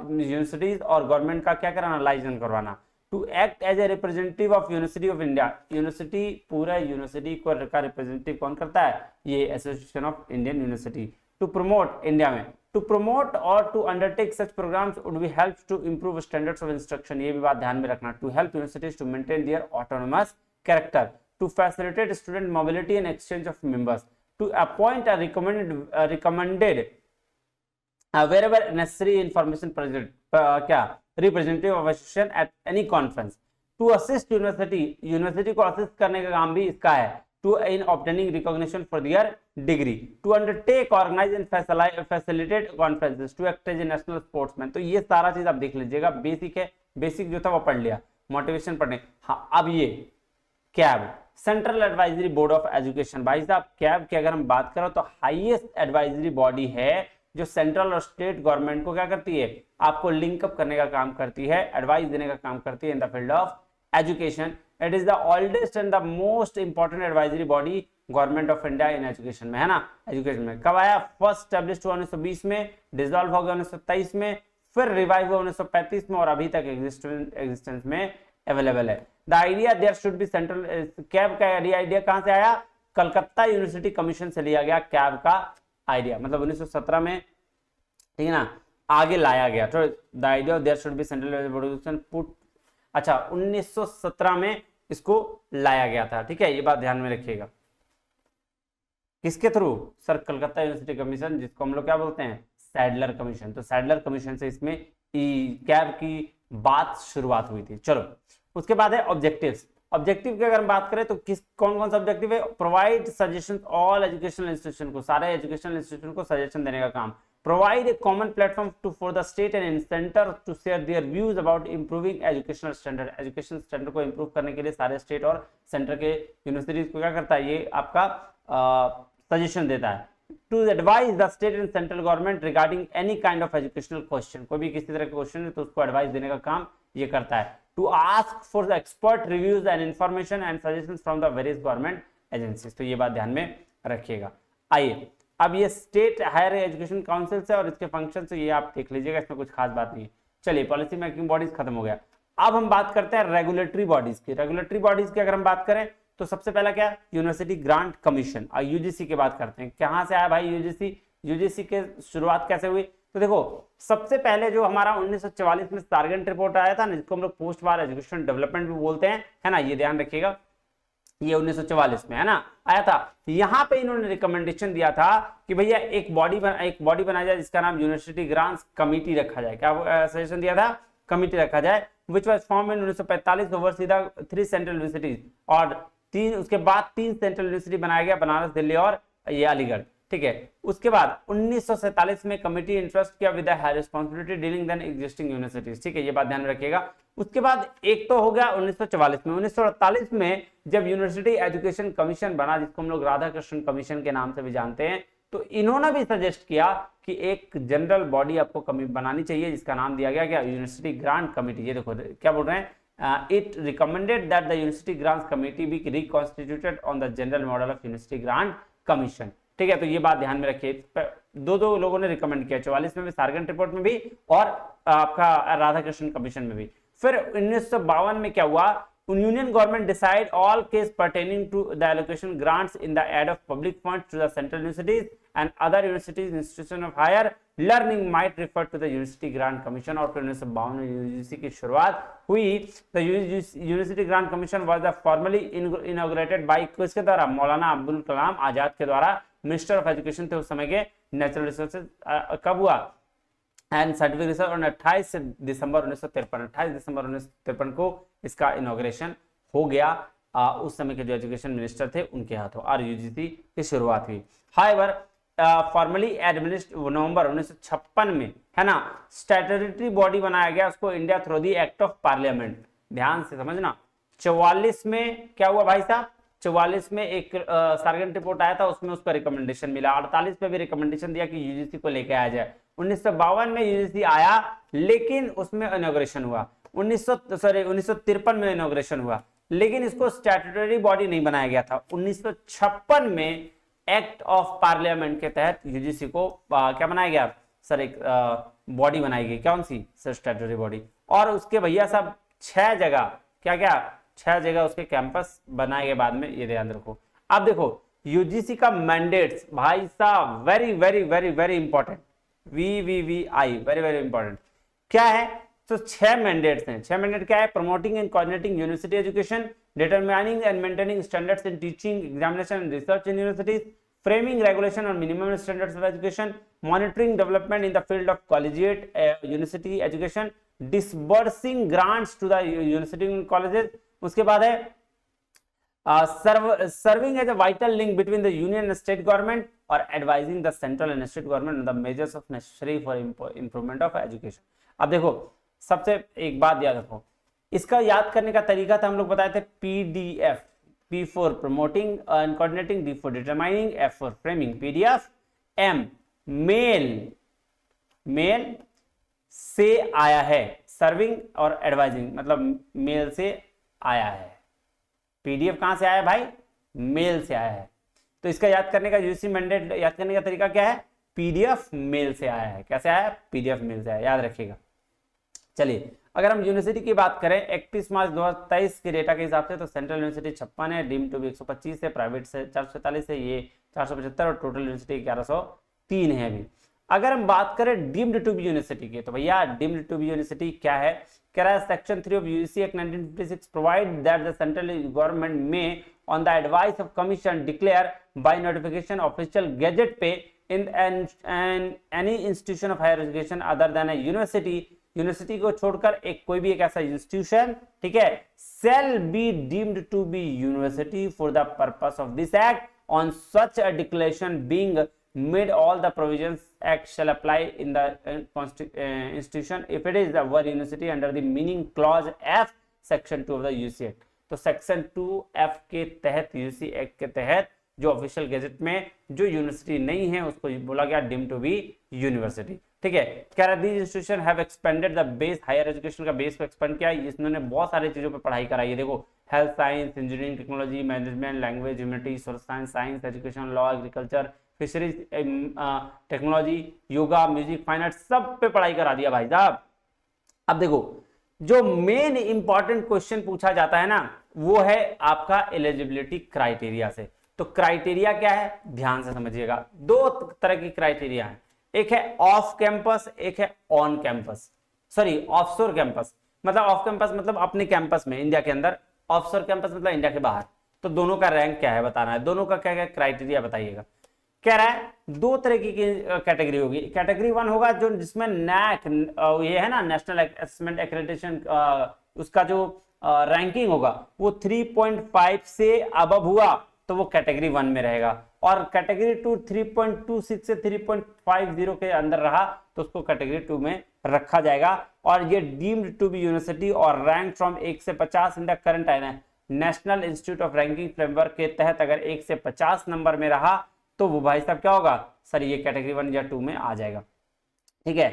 Speaker 2: यूनिवर्सिटीज और गवर्नमेंट का क्या कराना? लाइजन करवाना। To act as a representative of university of India, university पूरा यूनिवर्सिटी को का रिप्रेजेंटेटिव कौन करता है? ये association of Indian university. To promote India में, टू प्रमोट और to undertake such programmes would be help to improve standards of instruction, ये भी बात ध्यान में रखना। To help universities to maintain their autonomous character, to facilitate student mobility and exchange of members, to appoint a recommended wherever necessary information present क्या representative of association at any conference, to assist university को assist करने का काम भी इसका है, to in obtaining recognition for their degree, to undertake organize and facilitate conferences, to act as a national sportsman। तो ये सारा चीज आप देख लीजिएगा, बेसिक है, बेसिक जो था वो पढ़ लिया, मोटिवेशन पढ़ने। हाँ, अब ये cab central advisory board of education, भाई साहब कैब की अगर हम बात करें तो हाईएस्ट एडवाइजरी बॉडी है जो सेंट्रल और स्टेट गवर्नमेंट को क्या करती है? आपको लिंकअप करने का काम करती है, एडवाइस देने का काम करती है इन the field of education. It is the oldest and the most important advisory body government of India in education में, है ना। एजुकेशन में कब आया? फर्स्ट स्टैब्लिश हुआ 1920 में, डिसॉल्व हो गया 1923 में, फिर रिवाइव हुआ 1935 में और अभी तक एग्जिस्टेंस में अवेलेबल है। The idea there should be central, CABE का आइडिया कहां से आया? कलकत्ता यूनिवर्सिटी कमीशन से लिया गया कैब का आइडिया, मतलब 1917 में, ठीक है ना, आगे लाया गया। तो the idea there should be central board put, अच्छा 1917 में इसको लाया गया था, ठीक है, ये बात ध्यान में रखिएगा। किसके through? Sir Calcutta university commission, जिसको हम लोग क्या बोलते हैं? Sadler commission. तो सैडलर कमीशन से इसमें कैब की बात शुरुआत हुई थी। चलो उसके बाद है ऑब्जेक्टिव्स। ऑब्जेक्टिव की अगर हम बात करें तो किस कौन कौन सा ऑब्जेक्टिव है? Provide suggestion all educational institution को, सारे एजुकेशनल इंस्टीट्यूशन को सजेशन देने का काम। Provide a common platform to for the state and centre to share their views about improving educational standard, education standard को इंप्रूव करने के लिए सारे स्टेट और सेंटर के यूनिवर्सिटीज को क्या करता है? ये आपका सजेशन देता है। To advise the state and central government regarding any kind of educational question, कोई भी किसी तरह के क्वेश्चन है तो उसको एडवाइस देने का काम ये करता है। To ask for the expert reviews and information and suggestions from the various government agencies, तो ये बात ध्यान में रखिएगा। आइए अब ये स्टेट हायर एजुकेशन काउंसिल से और इसके फंक्शन से ये आप देख लीजिएगा, इसमें कुछ खास बात नहीं है। चलिए पॉलिसी मेकिंग बॉडीज खत्म हो गया, अब हम बात करते हैं रेगुलेटरी बॉडीज की। रेगुलेटरी बॉडीज की अगर हम बात करें तो सबसे पहला क्या? यूनिवर्सिटी ग्रांट कमीशन, यूजीसी की बात करते हैं। कहां से आया भाई यूजीसी? यूजीसी के शुरुआत कैसे हुई? तो देखो सबसे पहले जो हमारा 1944 में सार्गेंट रिपोर्ट आया था ना, जिसको हम लोग पोस्ट वार एजुकेशन डेवलपमेंट भी बोलते हैं, है ना, ये ध्यान रखिएगा, ये 1944 में है ना आया था। यहां पे इन्होंने रिकमेंडेशन दिया था कि भैया एक बॉडी बनाया जाए जिसका नाम यूनिवर्सिटी ग्रांट्स कमिटी रखा जाए। क्या सजेशन दिया था? कमिटी रखा जाए, which was formed in 1945 oversee the 3 central universities और उसके बाद 3 सेंट्रल यूनिवर्सिटी बनाया गया, बनारस, दिल्ली और ये अलीगढ़, ठीक है। उसके बाद 1947 में कमिटी इंटरेस्ट किया with high responsibility dealing then existing universities, ठीक है, ये बात ध्यान में रखिएगा। उसके बाद एक तो हो गया 1944 में। 1948 में जब यूनिवर्सिटी एजुकेशन कमीशन बना, जिसको हम लोग राधा कृष्ण कमीशन के नाम से भी जानते हैं, तो इन्होंने भी सजेस्ट किया कि एक जनरल बॉडी आपको बनानी चाहिए, जिसका नाम दिया गया क्या, यूनिवर्सिटी ग्रांट कमेटी। ये देखो क्या बोल रहे हैं, it recommended that the university grants committee be reconstituted on the general model of university grant commission, ठीक है। तो ये बात ध्यान में रखिए, दो लोगों ने रिकमेंड किया, 44 में भी, सारगंट रिपोर्ट में भी, और आपका राधा कृष्ण कमीशन में भी। फिर 1952 में क्या हुआ, union government decide all case pertaining to the allocation grants in the aid of public funds to the central universities and other universities institution of higher learning might refer to the university grant commission. और फिर 1952 में UGC की शुरुआत हुई। The university grant commission was the formally inaugurated by किसके द्वारा, मौलाना अब्दुल कलाम आजाद के द्वारा, मिनिस्टर ऑफ एजुकेशन थे उस समय के, नेचुरल रिसोर्सेज। कब हुआ एंड साइंटिफिक रिसर्च, और 28 दिसंबर 1953 को इसका इनॉग्रेशन हो गया। उस समय के जो एजुकेशन मिनिस्टर थे उनके हाथों, और यूजीसी की शुरुआत हुई। हाउएवर फॉर्मली एडमिनिस्ट्रेट नवंबर 1956 में, है ना, स्टैट्यूटरी बॉडी बनाया गया उसको India through the act of parliament. ध्यान से समझना, 44 में क्या हुआ भाई साहब, 44 में एक सारगंट रिपोर्ट आया था, उसमें उसका रिकमेंडेशन मिला। 48 में भी रिकमेंडेशन दिया कि यूजीसी को लेके आया जाए। 1952 में यूजीसी आया, लेकिन उसमें इनॉग्रेशन हुआ। 1953 में इनॉग्रेशन हुआ, लेकिन इसको स्टैट्यूटरी बॉडी नहीं बनाया गया था। 1956 में एक्ट ऑफ पार्लियामेंट के तहत यूजीसी को क्या बनाया गया सर, एक बॉडी बनाई गई। कौन सी सर, स्टैट्यूटरी बॉडी। और उसके भैया साहब 6 जगह, क्या 6 जगह उसके कैंपस बनाए गए बाद में, ये ध्यान रखो। अब देखो यूजीसी का मैंडेट्स भाई साहब, very very very very important, VVVI, very very important. क्या है, तो 6 मैंडेट्स हैं। 6 मैंडेट क्या है, promoting and coordinating university education, determining and maintaining standards in teaching, examination and research in universities, framing regulation और minimum standards of education, monitoring development in the field of collegiate university education, disbursing grants to the university and colleges. उसके बाद है serving as a vital link between the union and state government, or advising the central and state government on the measures of necessary for improvement of education। अब देखो सबसे एक बात याद रखो, इसका याद करने का तरीका था, हम लोग बताए थे PDF, P for promoting and coordinating, D for determining, F for framing, PDF, M mail से आया है, सर्विंग और एडवाइजिंग मतलब मेल से आया है। PDF कहां से आया भाई, मेल से आया है। तो इसका याद करने का यूजीसी मैंडेट याद करने का तरीका क्या है, PDF मेल से आया है। कैसे आया, PDF मेल से आया, याद रखिएगा। चलिए अगर हम यूनिवर्सिटी की बात करें 31 मार्च 2023 के डेटा के हिसाब से, तो सेंट्रल यूनिवर्सिटी 56 है, डीम्ड टू बी 125 है, प्राइवेट से 447 है, ये 475, और टोटल यूनिवर्सिटी 1103 है अभी। अगर हम बात करें डीम्ड टू बी यूनिवर्सिटी की, तो भैया डीम्ड टू बी यूनिवर्सिटी क्या है, कह रहा है section 3 of UGC act 1956 provide that the central government may on the advice of commission declare by notification official gazette पे in any institution of higher education other than a university को छोड़कर एक कोई भी एक ऐसा इंस्टीट्यूशन, ठीक है, shall be deemed to be university for the purpose of this act, on such a declaration being made all the provisions act shall apply in the institution if it is the word university under the meaning clause F section 2 of the UGC Act। तो section 2F के तहत UGC act के तहत जो official gazette में जो university नहीं है उसको बोला गया डीम्ड टू बी यूनिवर्सिटी, ठीक है। कह रहा है institution have expanded the base, higher education का बेस को एक्सपेंड किया, इन्होंने बहुत सारी चीजों पर पढ़ाई कराई है। देखो health science, engineering, technology, management, language, humanities, social science, science, education, law, agriculture, fisheries, technology, yoga, music, fine art, सब पे पढ़ाई करा दिया भाई साहब। अब देखो जो मेन इंपॉर्टेंट क्वेश्चन पूछा जाता है ना, वो है आपका एलिजिबिलिटी क्राइटेरिया से। तो क्राइटेरिया क्या है, ध्यान से समझिएगा। 2 तरह की क्राइटेरिया है, एक है ऑफ कैंपस, एक है on campus, sorry offshore campus. मतलब ऑफ कैंपस मतलब अपने कैंपस में इंडिया के अंदर, ऑफशोर कैंपस मतलब इंडिया के बाहर। तो दोनों का रैंक क्या है बताना है, दोनों का क्या क्या क्राइटेरिया बताइएगा। कह रहा है 2 तरह की कैटेगरी होगी। कैटेगरी 1 होगा जो जिसमें NAAC ये है ना, नेशनल असेसमेंट एक्रेडिटेशन, उसका जो रैंकिंग होगा वो 3.5 से अबव हुआ तो वो कैटेगरी 1 में रहेगा, और कैटेगरी 2 3.26 से 3.50 के अंदर रहा तो उसको कैटेगरी 2 में रखा जाएगा। और ये डीम्ड टू बी यूनिवर्सिटी और रैंक फ्रॉम 1 से 50 in the current national institute of ranking framework के तहत अगर 1 से 50 नंबर में रहा तो वो भाई साहब क्या होगा सर, ये कैटेगरी 1 या 2 में आ जाएगा। ठीक है,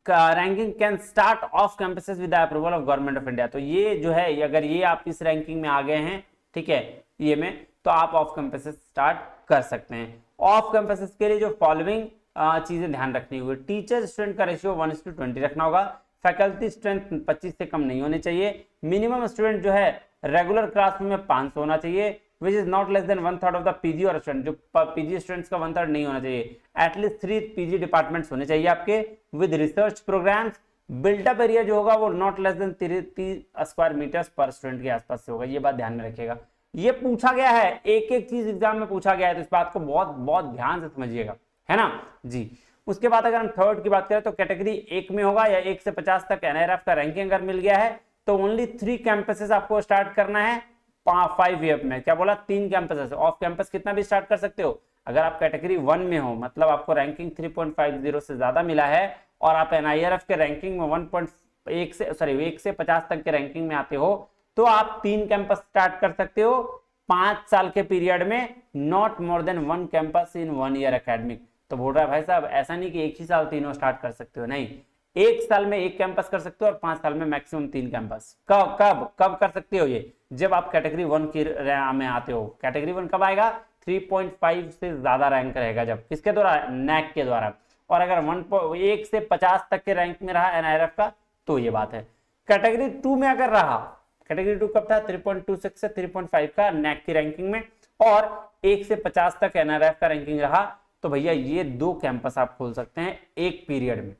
Speaker 2: ranking can start of campuses with the approval of government of India. तो ये जो है अगर ये आप इस रैंकिंग में आ गए हैं, ठीक है, ये में, तो आप ऑफ कैंपसेस स्टार्ट कर सकते हैं। ऑफ कैंपसेस के लिए जो फॉलोइंग चीजें ध्यान रखनी होगी, टीचर स्टूडेंट का रेशियो 1:20 रखना होगा, फैकल्टी स्ट्रेंथ 25 से कम नहीं होनी चाहिए, मिनिमम स्टूडेंट जो है रेगुलर क्लासरूम में 500 होना चाहिए, which is not less than 1/3 of the PG और स्टूडेंट, जो पीजी स्टूडेंट्स का 1/3 नहीं होना चाहिए, एटलीस्ट 3 पीजी डिपार्टमेंट्स होने चाहिए आपके with research programmes, build up area जो होगा वो not less than 30 square metres पर स्टूडेंट के आसपास से होगा। ये बात ध्यान में रखिएगा, ये पूछा गया है, एक एक चीज एग्जाम में पूछा गया है, तो इस बात को बहुत बहुत ध्यान से समझिएगा, है ना जी। उसके बाद अगर हम थर्ड की बात करें तो कैटेगरी 1 में होगा या 1 से 50 तक NIRF का रैंकिंग अगर मिल गया है तो ओनली 3 कैंपसेस आपको स्टार्ट करना है 5 ईयर में। क्या बोला, 3 कैंपसेस। ऑफ कैंपस कितना भी स्टार्ट कर सकते हो। अगर आप कैटेगरी 1 में हो, मतलब आपको रैंकिंग 3.50 से ज्यादा मिला है और आप NIRF के रैंकिंग में 1 से 50 तक के रैंकिंग में आते हो तो आप 3 कैंपस स्टार्ट कर सकते हो 5 साल के पीरियड में, not more than 1 campus in 1 year academic. तो बोल रहा है भाई साहब ऐसा नहीं कि एक ही साल तीनों स्टार्ट कर सकते हो, नहीं, 1 साल में 1 कैंपस कर सकते हो और 5 साल में मैक्सिमम 3 कैंपस। कब कब कब कर सकते हो ये, जब आप कैटेगरी 1 की में आते हो। कैटेगरी 1 कब आएगा, 3.5 से ज्यादा रैंक रहेगा जब, किसके द्वारा, NAC के द्वारा। और अगर 1 से 50 तक के रैंक में रहा NIRF का तो ये बात है। कैटेगरी 2 में अगर रहा, कैटेगरी 2 कब था, 3.26 से 3.5 का NAC की रैंकिंग में, और 1 से 50 तक NIRF का रैंकिंग रहा तो भैया ये 2 कैंपस आप खोल सकते हैं एक पीरियड में,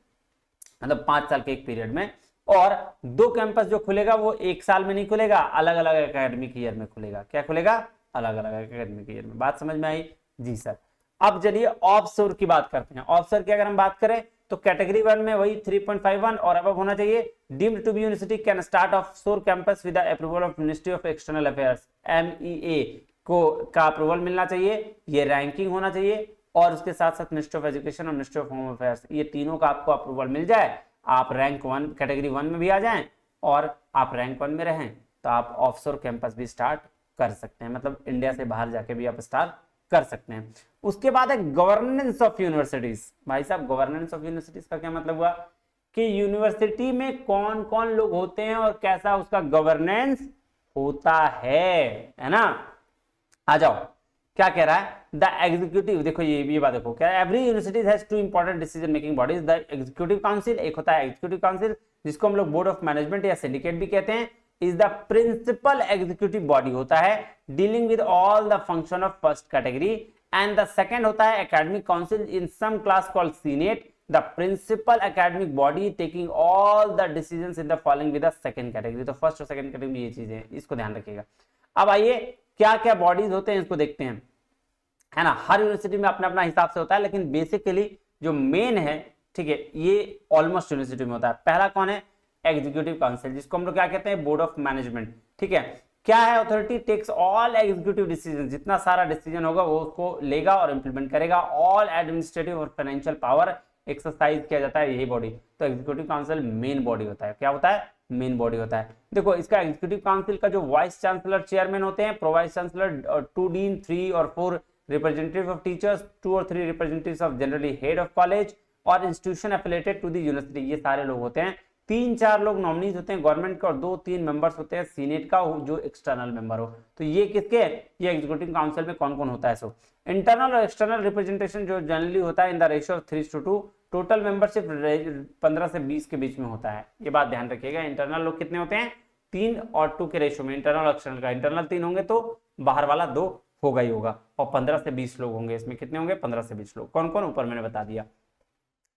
Speaker 2: मतलब 5 साल के एक पीरियड में। और 2 कैंपस जो खुलेगा वो 1 साल में नहीं खुलेगा, अलग अलग एकेडमिक ईयर में खुलेगा। क्या खुलेगा, अलग अलग एकेडमिक ईयर में। बात समझ में आई जी सर। अब चलिए ऑफशोर की बात करते हैं। ऑफशोर की अगर हम बात करें तो कैटेगरी 1 में वही 3.51 और अब होना चाहिए। Deemed to be university can start offshore campus with the approval of ministry of external affairs, MEA को का अप्रूवल मिलना चाहिए, ये रैंकिंग होना चाहिए, और उसके साथ साथ मिनिस्ट्री ऑफ एजुकेशन और मिनिस्ट्री ऑफ होम अफेयर्स, ये तीनों का आपको अप्रूवल मिल जाए, आप रैंक 1 कैटेगरी 1 में भी आ जाएं और आप रैंक 1 में रहें तो आप ऑफशोर कैंपस भी स्टार्ट कर सकते हैं, मतलब इंडिया से बाहर जाके भी आप स्टार्ट कर सकते हैं। उसके बाद है गवर्नेंस ऑफ यूनिवर्सिटीज। भाई साहब गवर्नेंस ऑफ यूनिवर्सिटीज का क्या मतलब हुआ कि यूनिवर्सिटी में कौन कौन लोग होते हैं और कैसा उसका गवर्नेंस होता है ना। आ जाओ, क्या कह रहा है, द एग्जीक्यूटिव, देखो ये बात देखो, क्या every university has 2 important decision making bodies, the executive council, एक होता है एग्जीक्यूटिव काउंसिल जिसको हम लोग बोर्ड ऑफ मैनेजमेंट या सिंडिकेट भी कहते हैं, is the principal executive body होता है dealing with all the function of first category, and the second होता है academic council in some class called senate, the principal academic body taking all the decisions in the following with the second category. तो first और second category में ये चीजें, इसको ध्यान रखिएगा। अब आइए क्या क्या बॉडीज होते हैं इसको देखते हैं, है ना। हर यूनिवर्सिटी में अपना अपना हिसाब से होता है, लेकिन बेसिकली जो मेन है, ठीक है, ये ऑलमोस्ट यूनिवर्सिटी में होता है। पहला कौन है, एग्जीक्यूटिव काउंसिल, जिसको हम लोग क्या कहते हैं, बोर्ड ऑफ मैनेजमेंट, ठीक है। क्या है, authority takes all executive decision, जितना सारा डिसीजन होगा वो उसको लेगा और इंप्लीमेंट करेगा। ऑल एडमिनिस्ट्रेटिव और फाइनेंशियल पावर एक्सरसाइज किया जाता है यही बॉडी। तो एग्जीक्यूटिव काउंसिल मेन बॉडी होता है। क्या होता है, मेन बॉडी होता है। देखो इसका एग्जीक्यूटिव काउंसिल का जो वाइस चांसलर चेयरमैन होते हैं, प्रो वाइस चांसलर, 2 डीन, 3 और 4 रिप्रेजेंटेटिव ऑफ टीचर्स, 2 और 3 representatives of generally head of college और institution affiliated to the university, ये सारे लोग होते हैं। 3-4 लोग नॉमिनीज होते हैं गवर्नमेंट के और 2-3 मेंबर्स होते हैं सीनेट का जो एक्सटर्नल मेंबर हो। तो ये किसके, ये एग्जीक्यूटिव काउंसिल में कौन कौन होता है। सो इंटरनल और एक्सटर्नल रिप्रेजेंटेशन जो जनरली होता है in the ratio of 3:2, total membership 15 से 20 के बीच में होता है। ये बात ध्यान रखिएगा। इंटरनल लोग कितने होते हैं, 3 और 2 के रेशियो में, इंटरनल और एक्सटर्नल का। इंटरनल 3 होंगे तो बाहर वाला 2 होगा ही होगा, और 15 से 20 लोग होंगे। इसमें कितने होंगे, 15 से 20 लोग। कौन कौन, ऊपर मैंने बता दिया।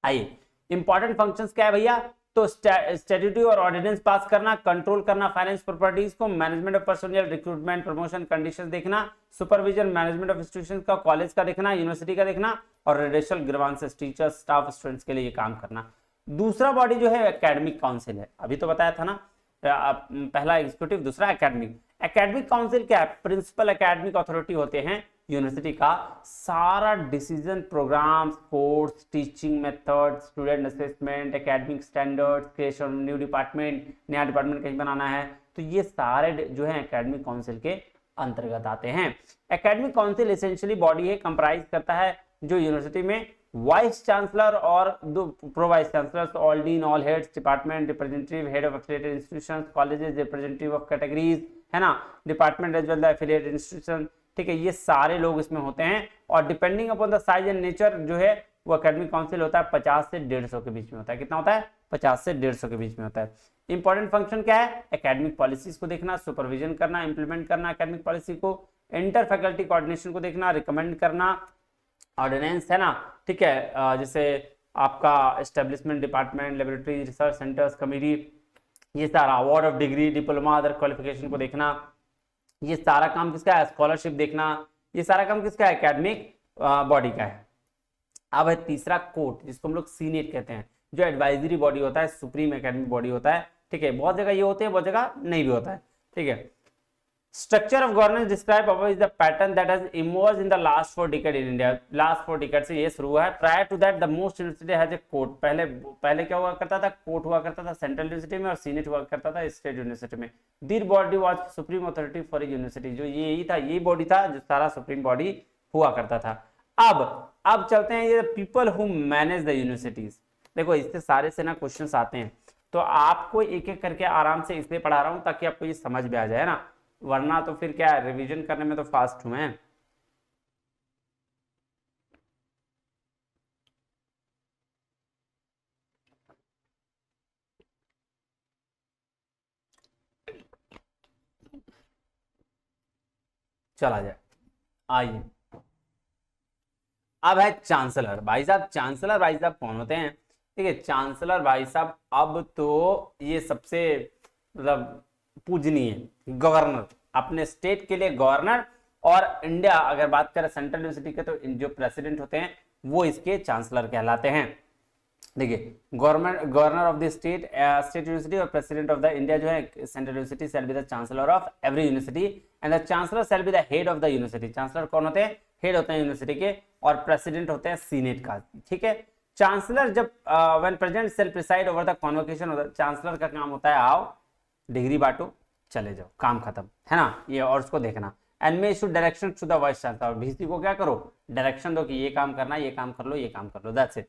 Speaker 2: आइए इंपॉर्टेंट फंक्शंस क्या है भैया, तो स्टैट्यूटरी और ऑर्डिनेंस पास करना, कंट्रोल करना फाइनेंस प्रॉपर्टीज को, management of personnel, recruitment, promotion, conditions देखना, सुपरविजन मैनेजमेंट ऑफ इंस्टीट्यूशंस का, कॉलेज का देखना, यूनिवर्सिटी का देखना, और radial grievances teachers, staff, students के लिए ये काम करना। दूसरा बॉडी जो है एकेडमिक काउंसिल है, अभी तो बताया था ना। पहला एग्जीक्यूटिव, दूसरा एकेडमिक। एकेडमिक काउंसिल क्या है? प्रिंसिपल एकेडमिक अथॉरिटी होते हैं यूनिवर्सिटी का। सारा decision, programmes, course, teaching method, student assessment, academic standards, creation new department, नया डिपार्टमेंट कहीं बनाना है, तो ये सारे जो है एकेडमिक काउंसिल के अंतर्गत आते हैं। एकेडमिक काउंसिल एसेंशियली बॉडी है, कंप्राइज करता है जो यूनिवर्सिटी में वाइस चांसलर और दो pro vice chancellor, all dean, all heads, department representative, head of affiliated institutions, colleges, representative of categories, है ना, department as well the affiliated institution, ठीक है, ये सारे लोग इसमें होते हैं। और depending upon the size and nature जो है वो एकेडमिक काउंसिल होता है 50 से 150 के बीच में होता है। कितना होता है? 50 से 150 के बीच में होता है। इंपॉर्टेंट फंक्शन क्या है? एकेडमिक पॉलिसीज को देखना, सुपरविजन करना, इंप्लीमेंट करना एकेडमिक पॉलिसी को, इंटर फैकल्टी कोऑर्डिनेशन को देखना, रिकमेंड करना, ऑर्डिनेंस है ना, ठीक है, जैसे आपका establishment, department, laboratory, research centres, committee, ये सारा award of degree, diploma, other qualification को देखना, ये सारा काम किसका है? स्कॉलरशिप देखना, ये सारा काम किसका है? एकेडमिक बॉडी का है। अब है तीसरा कोर्ट, जिसको हम लोग सीनेट कहते हैं, जो एडवाइजरी बॉडी होता है, सुप्रीम एकेडमिक बॉडी होता है, ठीक है, बहुत जगह ये होते हैं, बहुत जगह नहीं भी होता है, ठीक है। Structure of governance describe above is the pattern that has emerged in the last 4 decade in India. Last 4 decade से ये शुरू हुआ है। Prior to that the most university has a court. पहले क्या हुआ करता था? कोर्ट हुआ करता था सेंट्रल यूनिवर्सिटी में, और सीनेट हुआ करता था स्टेट यूनिवर्सिटी में। This body was supreme authority for university, जो यही था, ये बॉडी था जो सारा सुप्रीम बॉडी हुआ करता था। अब चलते हैं ये people who manage the universities. देखो इससे सारे से ना क्वेश्चंस आते हैं, तो आपको एक एक करके आराम से इसलिए पढ़ा रहा हूं ताकि आपको ये समझ में आ जाए ना, वरना तो फिर क्या है, रिवीजन करने में तो फास्ट हूं मैं। चला जाए, आइए। अब है चांसलर भाई साहब। चांसलर भाई साहब कौन होते हैं? ठीक है, चांसलर भाई साहब अब तो ये सबसे मतलब पूजनीय गवर्नर, अपने स्टेट के लिए गवर्नर, और इंडिया अगर बात करें सेंट्रल यूनिवर्सिटी के, तो जो प्रेसिडेंट होते हैं वो इसके चांसलर कहलाते हैं। देखिए, governor of the state university और प्रेसिडेंट ऑफ द इंडिया जो है central university shell be the chancellor of every university and the chancellor shell be the head of the university. Chancellor कौन होते हैं? हेड होते हैं यूनिवर्सिटी के, और प्रेसिडेंट होते हैं सीनेट का, ठीक है। चांसलर जब when present shall preside over the convocation of the, chancellor का काम होता है आओ डिग्री बांटो चले जाओ, काम खत्म, है ना, ये और उसको देखना। And may issue direction to the vice chancellor, VC को क्या करो? डायरेक्शन दो कि ये काम करना, ये काम कर लो, ये काम कर लो, दैट्स इट।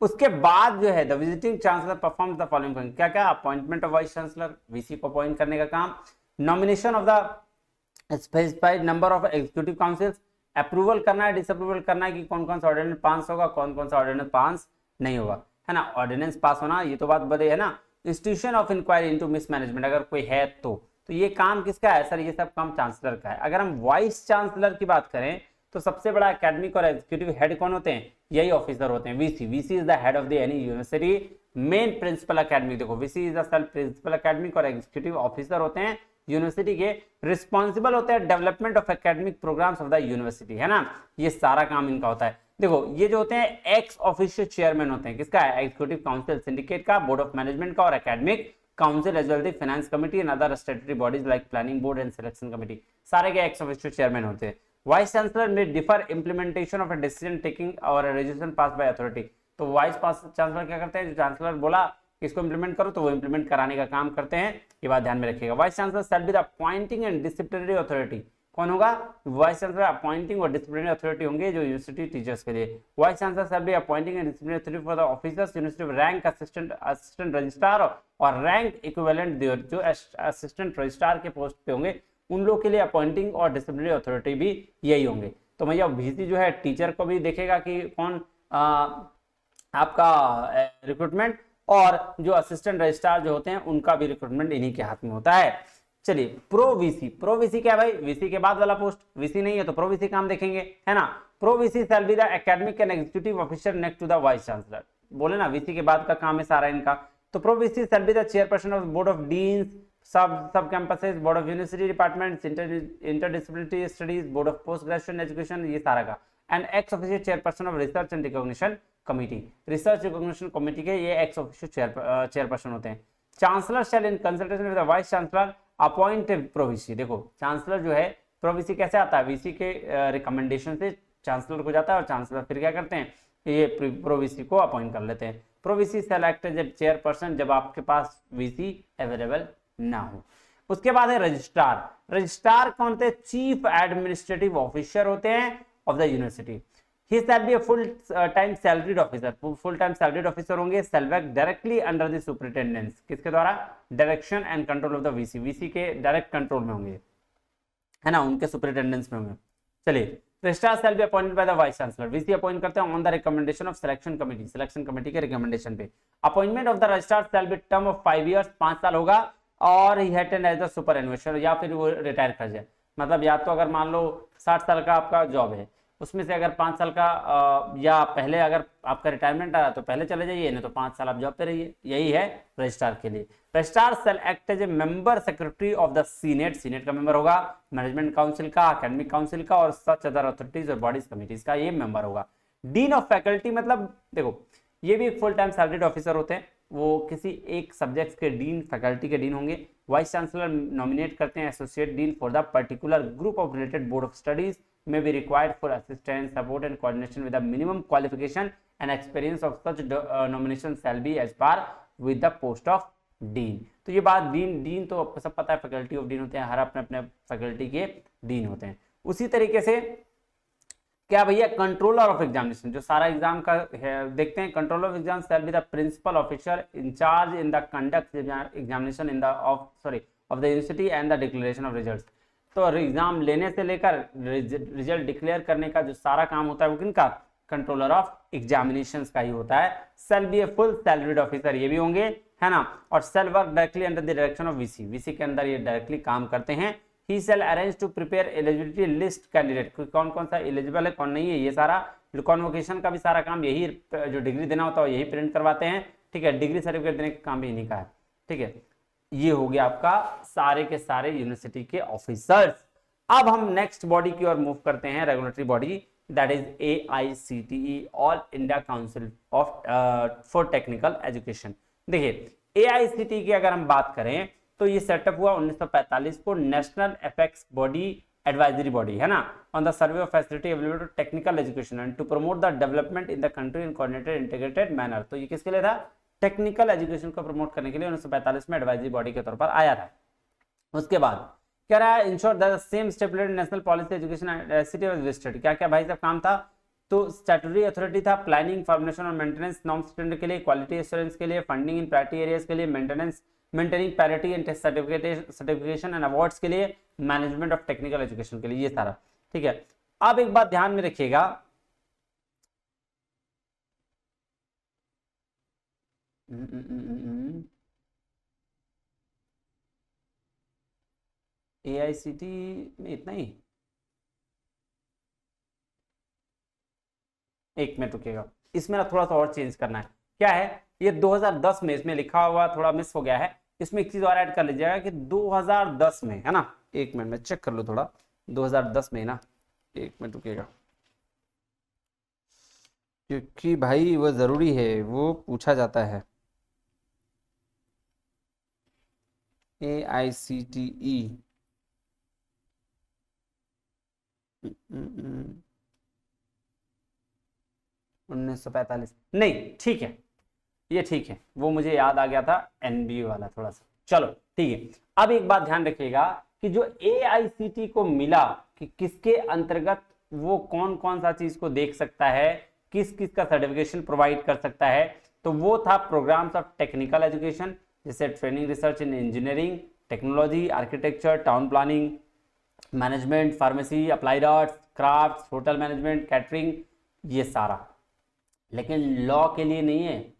Speaker 2: उसके बाद जो है the visiting chancellor performs the following, क्या क्या? Appointment of vice chancellor, VC को अपॉइंट करने का काम, nomination of the specified number of executive councils, approval करना है, डिसअप्रूवल करना है कि कौन कौन सा ऑर्डिनेंस पास होगा, कौन कौन सा ऑर्डिनेंस पास नहीं होगा, है ना। ऑर्डिनेंस पास होना ये तो बात बड़े है ना। Institution of inquiry into mismanagement अगर कोई है तो ये काम किसका है सर? ये सब काम चांसलर का है। अगर हम वाइस चांसलर की बात करें तो सबसे बड़ा एकेडमिक और एग्जीक्यूटिव हेड कौन होते हैं? यही ऑफिसर होते हैं, VC. VC is the head of the any university, main principal academic. देखो VC is the self principal academic और एग्जीक्यूटिव ऑफिसर होते हैं यूनिवर्सिटी के, रिस्पॉन्सिबल होते हैं development of academic programmes of the university, है ना। ये सारा काम इनका होता है। देखो ये जो होते हैं एक्स ऑफिशियल चेयरमैन होते हैं, किसका है? एग्जीक्यूटिव काउंसिल, सिंडिकेट का, बोर्ड ऑफ मैनेजमेंट का और academic council as well the finance committee and other statutory bodies like planning board and selection committee, सारे के एक्स ऑफिशियल चेयरमैन होते हैं। वाइस चांसलर में defer implementation of a decision taking और resolution pass by authority. तो vice chancellor क्या करते हैं? जो चांसलर बोला इसको इंप्लीमेंट करो तो वो इंप्लीमेंट कराने का काम करते हैं, ये बात ध्यान में रखिएगा। Vice chancellor shell be the appointing and disciplinary authority. कौन होगा? वाइस चांसलर अपॉइंटिंग और डिसिप्लिनरी अथॉरिटी होंगे जो यूनिवर्सिटी टीचर्स के लिए। Vice chancellor shall be appointing and disciplinary authority for the officers university rank assistant registrar और rank equivalent जो assistant registrar के पोस्ट पे होंगे उन लोग के लिए अपॉइंटिंग और डिसिप्लिनरी अथॉरिटी भी यही होंगे। तो भैया वीसी जो है टीचर को भी देखेगा कि कौन आपका रिक्रूटमेंट, और जो असिस्टेंट रजिस्ट्रार जो होते हैं उनका भी रिक्रूटमेंट इन्हीं के हाथ में होता है। चलिए प्रो वीसी। प्रो वीसी क्या भाई? वीसी के बाद वाला पोस्ट, वीसी नहीं है तो प्रो वीसी काम देखेंगे, है ना। Pro VC shall be the academic and executive officer next to the vice chancellor. बोले ना वीसी के बाद का काम है सारा इनका। तो pro VC shall be the chairperson of board of deans, सब campuses, board of university departments, interdisciplinary studies, board of post graduation education, ये सारा का। And ex official chairperson of research and recognition committee. Research recognition committee के ये ex official chairperson होते हैं। Chancellor shall in consultation with the vice chancellor appoint pro VC. देखो chancellor जो है, प्रोविसी कैसे आता है, वीसी के रिकमेंडेशन से चांसलर को जाता है और चांसलर फिर क्या करते हैं, ये प्रोविसी को अपॉइंट कर लेते हैं। प्रोविसी सेलेक्ट जब चेयरपर्सन, जब आपके पास वीसी अवेलेबल ना हो। उसके बाद है रजिस्ट्रार। रजिस्ट्रार कौन होते हैं, चीफ एडमिनिस्ट्रेटिव ऑफिसर होते हैं of the university. He shall be a full time salaried officer, full time salaried officer होंगे। Shall work directly under the superintendence, किसके द्वारा, direction and control of the VC, VC के direct control में होंगे, है ना, उनके सुपरिटेंडेंस में होंगे। चलिए, registrar shall be appointed by the vice chancellor, VC appoint करते हैं on the recommendation of selection committee, selection committee के रिकमेंडेशन पे। Appointment of the registrar shall B term of 5 years, 5 साल होगा, और ही अटेंड एज द सुपरएनुएशन, या फिर वो रिटायर कर जाए। मतलब या तो अगर मान लो 60 साल का आपका जॉब है, उसमें से अगर 5 साल का या पहले अगर आपका रिटायरमेंट आ रहा है तो पहले चले जाइए, नहीं तो 5 साल आप जॉब पे रहिए। यही है रजिस्ट्रार के लिए। Registrar shall act as a member secretary of the senate, senate का मेंबर होगा, मैनेजमेंट काउंसिल का, एकेडमिक काउंसिल का, और सच अदर अथॉरिटीज और बॉडीज कमिटीज का ये मेंबर होगा। डीन ऑफ फैकल्टी, मतलब देखो ये भी एक फुल टाइम सैलरीड ऑफिसर होते हैं, वो किसी एक सब्जेक्ट के डीन, फैकल्टी के डीन होंगे। वाइस चांसलर नॉमिनेट करते हैं associate dean for the particular group of related board of studies, may be required for assistance, support and coordination with a minimum qualification and experience of such nomination shall be as par with the post of dean। तो ये बात, dean तो सब पता है, faculty of dean होते हैं, हर अपने अपने फैकल्टी के डीन होते हैं। उसी तरीके से क्या भैया, कंट्रोलर ऑफ एग्जामिनेशन, जो सारा एग्जाम का है देखते हैं, controller of exam shall be the principal officer in charge in the conduct examination in the of the university and the declaration of results. तो एग्जाम लेने से लेकर रिजल्ट डिक्लेयर करने का जो सारा काम होता है वो किनका, कंट्रोलर ऑफ एग्जामिनेशंस का ही होता है। Shall be a full salaried officer, ये भी होंगे, है ना, और shall work directly under the direction of VC, VC के अंदर ये डायरेक्टली काम करते हैं। He shall arrange to prepare eligibility list candidate, कौन कौन सा एलिजिबल है कौन नहीं है, ये सारा कॉन्वोकेशन का भी सारा काम यही, जो डिग्री देना होता है यही प्रिंट करवाते हैं, ठीक है, डिग्री सर्टिफिकेट देने का काम भी इन्हीं का है, ठीक है। ये हो गया आपका सारे के सारे यूनिवर्सिटी के ऑफिसर्स। अब हम नेक्स्ट बॉडी की ओर मूव करते हैं, regulatory body, that is AICTE, all India council of for technical education. देखिए AICTE की अगर हम बात करें तो ये सेटअप हुआ 1945 को, national apex body, advisory body, है ना, on the survey of facility available to technical education and to promote the development in the country in coordinated integrated manner. तो ये किसके लिए था, टेक्निकल एजुकेशन को प्रमोट करने के लिए 1945 में एडवाइजरी बॉडी के तौर पर आया था। उसके बाद क्या रहा, ensure the same stipulated national policy education city was visited. क्या क्या भाई सब काम था, तो स्टैट्यूटरी अथॉरिटी था, प्लानिंग, फॉर्मुलेशन और मेंटेनेंस नॉर्म स्टैंडर्ड के लिए, क्वालिटी एश्योरेंस के लिए, फंडिंग इन प्रायोरिटी एरियाज के लिए, maintaining parity and certification and awards के लिए, मैनेजमेंट ऑफ टेक्निकल एजुकेशन के लिए, ये सारा, ठीक है। अब एक बात ध्यान में रखिएगा, AICTE में इतना ही, एक मिनट रुकिएगा, इसमें ना थोड़ा सा और चेंज करना है। क्या है, ये 2010 में इसमें लिखा हुआ थोड़ा मिस हो गया है, इसमें एक चीज और ऐड कर लीजिएगा कि 2010 में, है ना, एक मिनट में चेक कर लो थोड़ा, 2010 में ना, एक मिनट रुकिएगा, क्योंकि भाई वो जरूरी है, वो पूछा जाता है। AICTE 1945 नहीं, ठीक है, ये ठीक है, वो मुझे याद आ गया था, NBA वाला थोड़ा सा, चलो ठीक है। अब एक बात ध्यान रखिएगा कि जो AICTE को मिला कि किसके अंतर्गत वो कौन कौन सा चीज को देख सकता है, किस किस का सर्टिफिकेशन प्रोवाइड कर सकता है, तो वो था प्रोग्राम्स ऑफ टेक्निकल एजुकेशन, जैसे ट्रेनिंग, रिसर्च इन engineering, technology, architecture, town planning, management, pharmacy, applied arts, crafts, hotel management, catering, ये सारा। लेकिन लॉ के लिए नहीं है,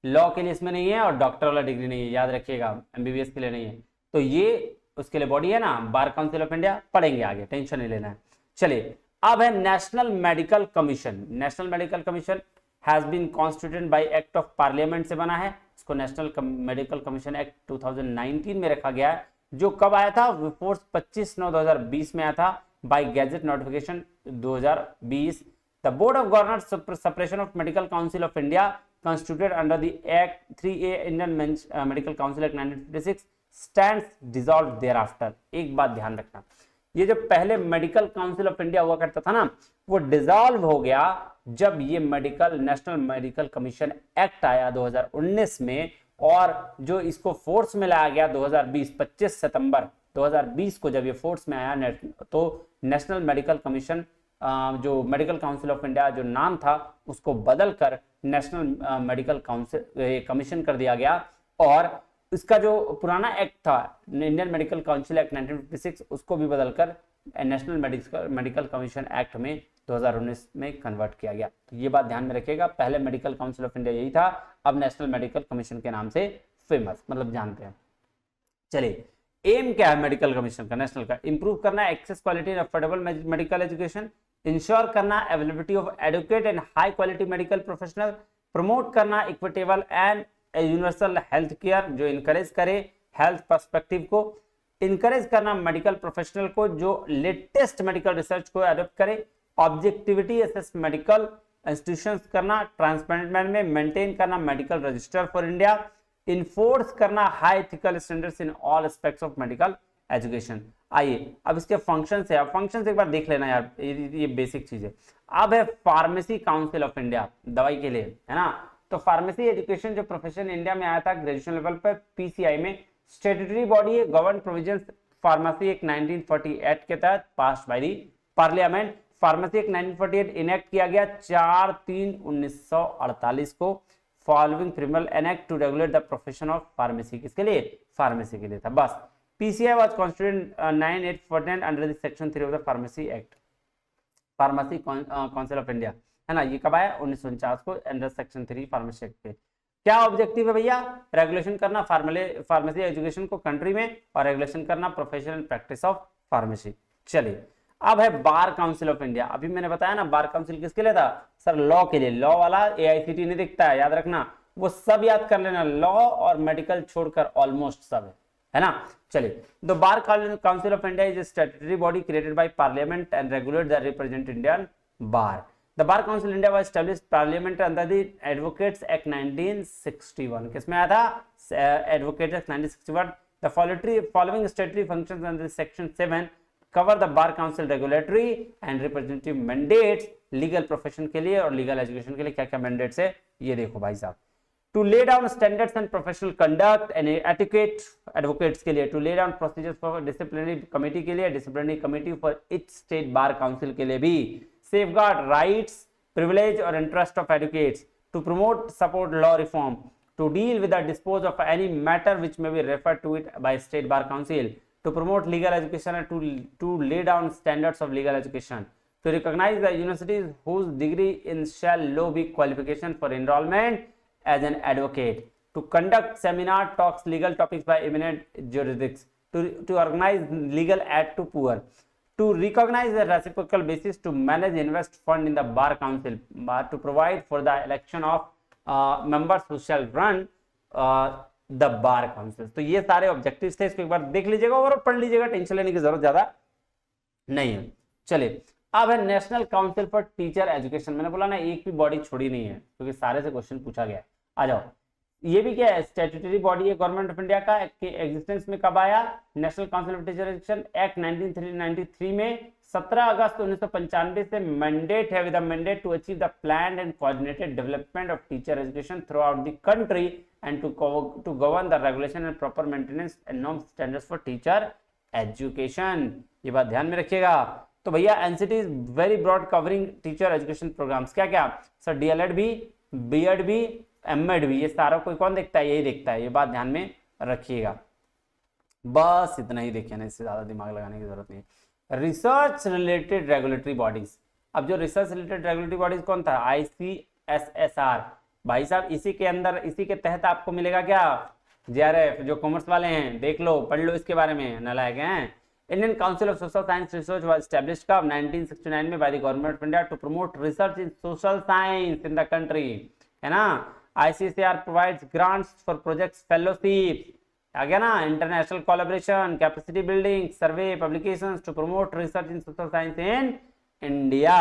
Speaker 2: लॉ के लिए इसमें नहीं है, और डॉक्टर वाला डिग्री नहीं है, याद रखिएगा, MBBS के लिए नहीं है। तो ये उसके लिए बॉडी है ना, बार काउंसिल ऑफ इंडिया, पढ़ेंगे आगे, टेंशन नहीं लेना है। चलिए, अब है national medical commission. National medical commission has been constituted by act of parliament से बना है, इसको नेशनल मेडिकल कमीशन एक्ट 2019 में रखा गया है, जो कब आया था, फोर्स 25/9/2020 में आया था, by gazette notification 2020। The board of governors separation of medical council of India constituted under the Act 3A Indian Medical Council Act 1956 stands dissolved thereafter। एक बात ध्यान रखना, ये जो पहले मेडिकल काउंसिल ऑफ इंडिया हुआ करता था ना, वो डिसॉल्व हो गया जब ये नेशनल मेडिकल कमीशन एक्ट आया 2019 में, और जो इसको फोर्स में लाया गया 2020 25 सितंबर 2020 को जब ये फोर्स में आया, तो नेशनल मेडिकल कमीशन जो मेडिकल काउंसिल ऑफ इंडिया जो नाम था उसको बदलकर नेशनल मेडिकल काउंसिल कमीशन कर दिया गया, और इसका जो पुराना एक्ट था इंडियन मेडिकल काउंसिल एक्ट 1956 उसको भी बदलकर नेशनल मेडिकल कमीशन एक्ट में 2019 में कन्वर्ट किया गया। तो ये बात ध्यान में रखिएगा, पहले मेडिकल काउंसिल ऑफ इंडिया यही था, अब नेशनल मेडिकल कमीशन के नाम से फेमस, मतलब जानते हैं। चलिए, एम क्या है मेडिकल कमीशन का, नेशनल का? इंप्रूव करना access quality and affordable medical education, ensure करना availability of adequate and high quality medical professional, promote करना equitable and universal health care जो इनकरेज करे हेल्थ पर्सपेक्टिव को, इनकरेज करना मेडिकल प्रोफेशनल को जो लेटेस्ट मेडिकल रिसर्च को एडॉप्ट करे, ऑब्जेक्टिविटी असेस मेडिकल इंस्टीट्यूशंस करना, ट्रांसपेरेंट में मेंटेन करना medical register for India, enforce करना high ethical standards in all aspects of medical education. आइए अब इसके फंक्शंस है, अब फंक्शंस एक बार देख लेना यार, ये बेसिक चीज है। अब है फार्मेसी काउंसिल ऑफ इंडिया, दवाई के लिए, है ना? तो फार्मेसी एजुकेशन जो प्रोफेशन इंडिया में आया था ग्रेजुएशन लेवल पर पीसीआई में, स्टेट्यूटरी बॉडी है, गवर्न प्रोविजंस फार्मेसी एक्ट 1948 के तहत passed by the parliament. Pharmacy act 1948 enact किया गया 4/3/1948 को, following criminal enact to regulate the profession of pharmacy. किसके लिए? फार्मेसी के लिए था बस। PCI was constituted 9849 under the section 3 of the Pharmacy Act, pharmacy council of India, है ना? ये कब आया? 1949 को, अंडर सेक्शन 3 फार्मेसी एक्ट पे। क्या ऑब्जेक्टिव है भैया? रेगुलेशन करना फार्मेसी एजुकेशन को कंट्री में, और रेगुलेशन करना प्रोफेशनल प्रैक्टिस ऑफ फार्मेसी। चलिए, अब है बार काउंसिल ऑफ इंडिया। अभी मैंने बताया ना बार काउंसिल किसके लिए था सर? लॉ के लिए। लॉ वाला AICT नहीं दिखता है, याद रखना, वो सब याद कर लेना, लॉ और मेडिकल छोड़कर ऑलमोस्ट सब है ना? चलिए, the bar council of India is a statutory body created by parliament and regulate the represent Indian bar. The bar council India was established parliament under the advocates act 1961। किसमें आया था? Advocates act 1961। The following statutory functions under section 7 cover the bar council regulatory and representative mandates. Legal profession के लिए और legal education के लिए क्या क्या मैंडेट्स है ये देखो भाई साहब। To lay down standards and professional conduct and etiquette, advocates के लिए। To lay down procedures for disciplinary committee के लिए, disciplinary committee for each state bar council के लिए भी। सेफगार्ड राइट्स, प्रिविलेज और interest of advocates. To promote support law reform. To deal with the dispose of any matter which may be refer to it by state bar council. To promote legal education and to lay down standards of legal education. To recognize the universities whose degree in shall law be qualification for enrollment as an advocate. To conduct seminar talks legal topics by eminent jurists. To organize legal aid to poor. To recognize the reciprocal basis to manage invest fund in the bar council. To provide for the election of members who shall run the bar council. तो ये सारे objectives थे, इसको एक बार देख लीजिएगा और पढ़ लीजिएगा, टेंशन लेने की जरूरत ज्यादा नहीं है। चलिए, अब है national council for teacher education. मैंने बोला ना एक भी बॉडी छोड़ी नहीं है क्योंकि सारे से क्वेश्चन पूछा गया है। आ जाओ, ये भी क्या है? स्टैट्यूटरी बॉडी है गवर्नमेंट ऑफ इंडिया का। एग्जिस्टेंस में कब आया? National council of teacher education act 1993 में 17 अगस्त 1995 से मैंडेट है, with a mandate to achieve the planned and coordinated development of teacher education throughout the country and to govern the regulation and proper maintenance and norm standards for teacher education. ये बात ध्यान में रखिएगा। तो भैया NCT is very broad covering teacher education programs. क्या क्या sir? DElEd भी, बीएड भी, एमएड भी, ये सारा कोई कौन देखता है? यही देखता है। ये बात ध्यान में रखिएगा। बस इतना ही देखिए ना, इससे ज्यादा दिमाग लगाने की जरूरत नहीं। Research related regulatory bodies. अब जो रिसर्च रिलेटेड रेगुलेटरी बॉडीज कौन था? ICSSR। भाई साहब इसी के अंदर, इसी के तहत आपको मिलेगा क्या? JRF। जो कॉमर्स वाले हैं देख लो, पढ़ लो इसके बारे में, नालायक हैं। Indian council of social science research was established कब? 1969 में by the government of India to promote research in social science in the country, है ना? ICSR provides grants for projects, fellowship, आ गया ना? International collaboration, capacity building, survey, publications to promote research in social science in India.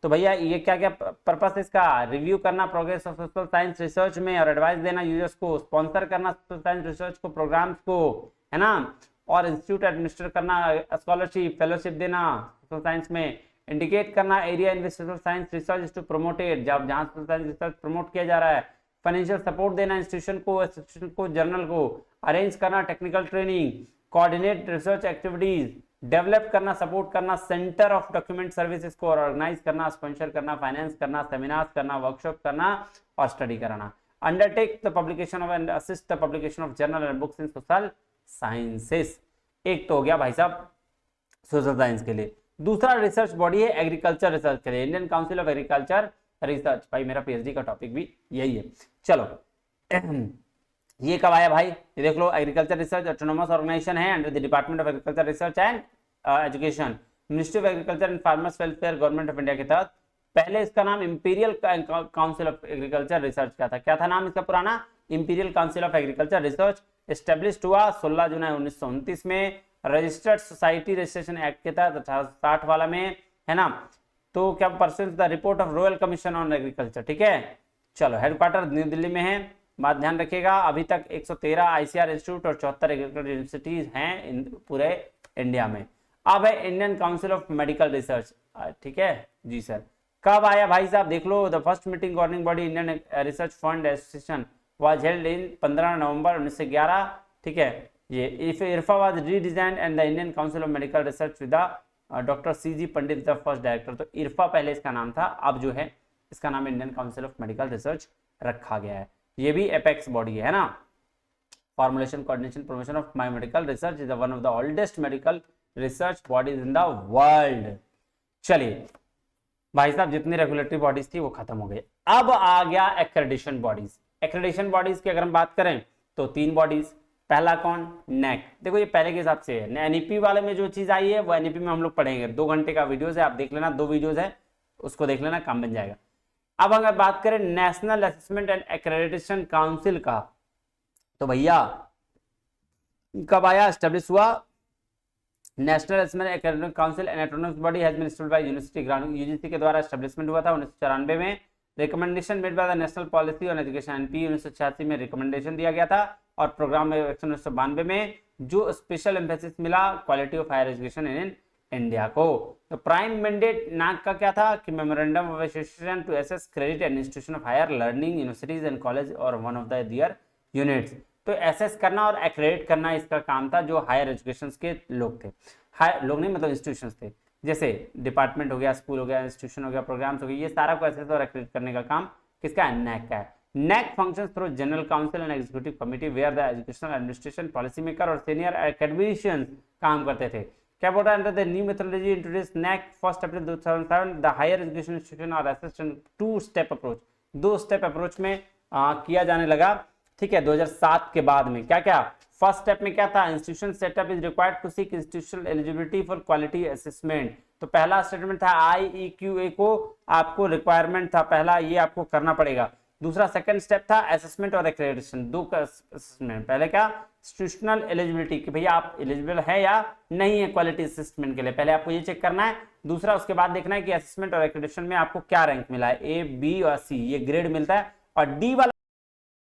Speaker 2: तो भैया ये क्या क्या पर्पस है इसका, रिव्यू करना progress of social science research में और एडवाइस देना यूजर्स को, स्पॉन्सर करना सोशल साइंस रिसर्च को, प्रोग्राम्स को, है ना, और इंस्टीट्यूट एडमिनिस्ट्रेट करना, स्कॉलरशिप फेलोशिप देना सोशल साइंस में, इंडिकेट करना area in which social science research to promoted, जब जहां सोशल साइंस रिसर्च प्रमोट किया जा रहा है, फाइनेंशियल सपोर्ट देना इंस्टीट्यूशन को जर्नल को, अरेंज करना technical training, coordinate research activities, develop करना सपोर्ट करना सेंटर ऑफ डॉक्यूमेंट सर्विसेज को ऑर्गेनाइज करना, स्पॉन्सर करना, फाइनेंस करना, सेमिनार्स करना, वर्कशॉप करना और स्टडी कराना, undertake the publication of and assist the publication of journal and books in social sciences. एक तो हो गया भाई साहब सोशल साइंस के लिए। दूसरा रिसर्च बॉडी है एग्रीकल्चर रिसर्च के लिए, Indian council of agriculture research. भाई मेरा पीएचडी का टॉपिक भी यही है। चलो ये कब आया भाई, ये देख लो, एग्रीकल्चर रिसर्च ऑटोनोमस ऑर्गेनाइजेशन है under the department of agriculture research and education, ministry of agriculture and farmers welfare, government of India के तहत। पहले इसका नाम imperial council of agriculture research का था। क्या था नाम इसका पुराना, imperial council of agriculture research. Established हुआ 16 जुलाई 1929 में, रजिस्टर्ड सोसाइटी रजिस्ट्रेशन एक्ट के तहत 60 वाला में, है ना। तो क्या percent the report of royal commission on agriculture, ठीक है। चलो हेडक्वार्टर न्यू दिल्ली में है, बात ध्यान रखिएगा। अभी तक 113 आईसीआर इंस्टीट्यूट और 74 एग्रीकल्चर यूनिवर्सिटीज हैं पूरे इंडिया में। अब है Indian council of medical research, ठीक है जी सर। कब आया भाई साहब, देख लो, the first meeting governing body Indian research fund association was held in 15 November 1911, ठीक है। ये इरफा was redesigned and the Indian council of medical research with doctor C G Pandit the first director. तो इरफा पहले इसका नाम था, अब जो है इसका नाम Indian council of medical research रखा गया है। ये भी एपेक्स बॉडी है ना। Formulation coordination promotion of biomedical research is one of the oldest medical research bodies in the world. चलिए भाई साहब, जितनी रेगुलेटरी बॉडीज थी वो खत्म हो गई। अब आ गया एक्रेडिशन बॉडीज। एक्रेडिशन बॉडीज की अगर हम बात करें तो 3 बॉडीज। पहला कौन, नैक। देखो ये पहले के हिसाब से है, एनईपी वाले में जो चीज आई है वो एनईपी में हम लोग पढ़ेंगे। 2 घंटे का वीडियोस है, आप देख लेना, 2 वीडियोस है, उसको देख लेना, काम बन जाएगा। अब अगर बात करें national assessment and accreditation council का, तो भैया कब आया, एस्टेब्लिश हुआ national assessment accreditation council and autonomous body has been established by university grant, UGC के द्वारा एस्टेब्लिशमेंट हुआ था 1994 में। Recommendation made by the national policy on education NP 1986 में रिकमेंडेशन दिया गया था, और प्रोग्राम में 1992 में जो स्पेशल एम्फेसिस मिला quality of higher education in India को। तो प्राइम मैंडेट नाक का क्या था कि memorandum of association to assess credit and institution of higher learning universities and college और one of the their units. तो एसेस करना और एक्रेडिट करना इसका काम था जो हायर एजुकेशन के लोग थे, हायर लोग नहीं मतलब इंस्टीट्यूशंस थे, जैसे डिपार्टमेंट हो गया, स्कूल हो गया, इंस्टीट्यूशन हो गया, प्रोग्राम्स हो गए, ये सारा को एसेस और एक्रेडिट करने का काम किसका है, नैक का है। NAC functions through general council and executive committee where the educational administration policy maker और senior academicians काम करते थे। क्या बोल रहा है, under the new methodology introduced NAC 1 April 2007 the higher education institution are assessed in 2-step approach, 2 step approach में किया जाने लगा, ठीक है। 2007 के बाद में क्या क्या, फर्स्ट स्टेप में क्या था, institution setup is required to seek institutional eligibility for quality assessment. तो पहला स्टेटमेंट था IEQA को आपको रिक्वायरमेंट था, पहला ये आपको करना पड़ेगा। दूसरा सेकंड स्टेप था असेसमेंट और एक्रेडिटेशन, 2 का असेसमेंट। पहले क्या, इंस्टीट्यूशनल एलिजिबिलिटी कि भैया आप एलिजिबल है या नहीं है क्वालिटी असेसमेंट के लिए, पहले आपको ये चेक करना है। दूसरा उसके बाद देखना है कि असेसमेंट और एक्रेडिटेशन में आपको क्या रैंक मिला है, A, B और C, ये ग्रेड मिलता है। और D वाला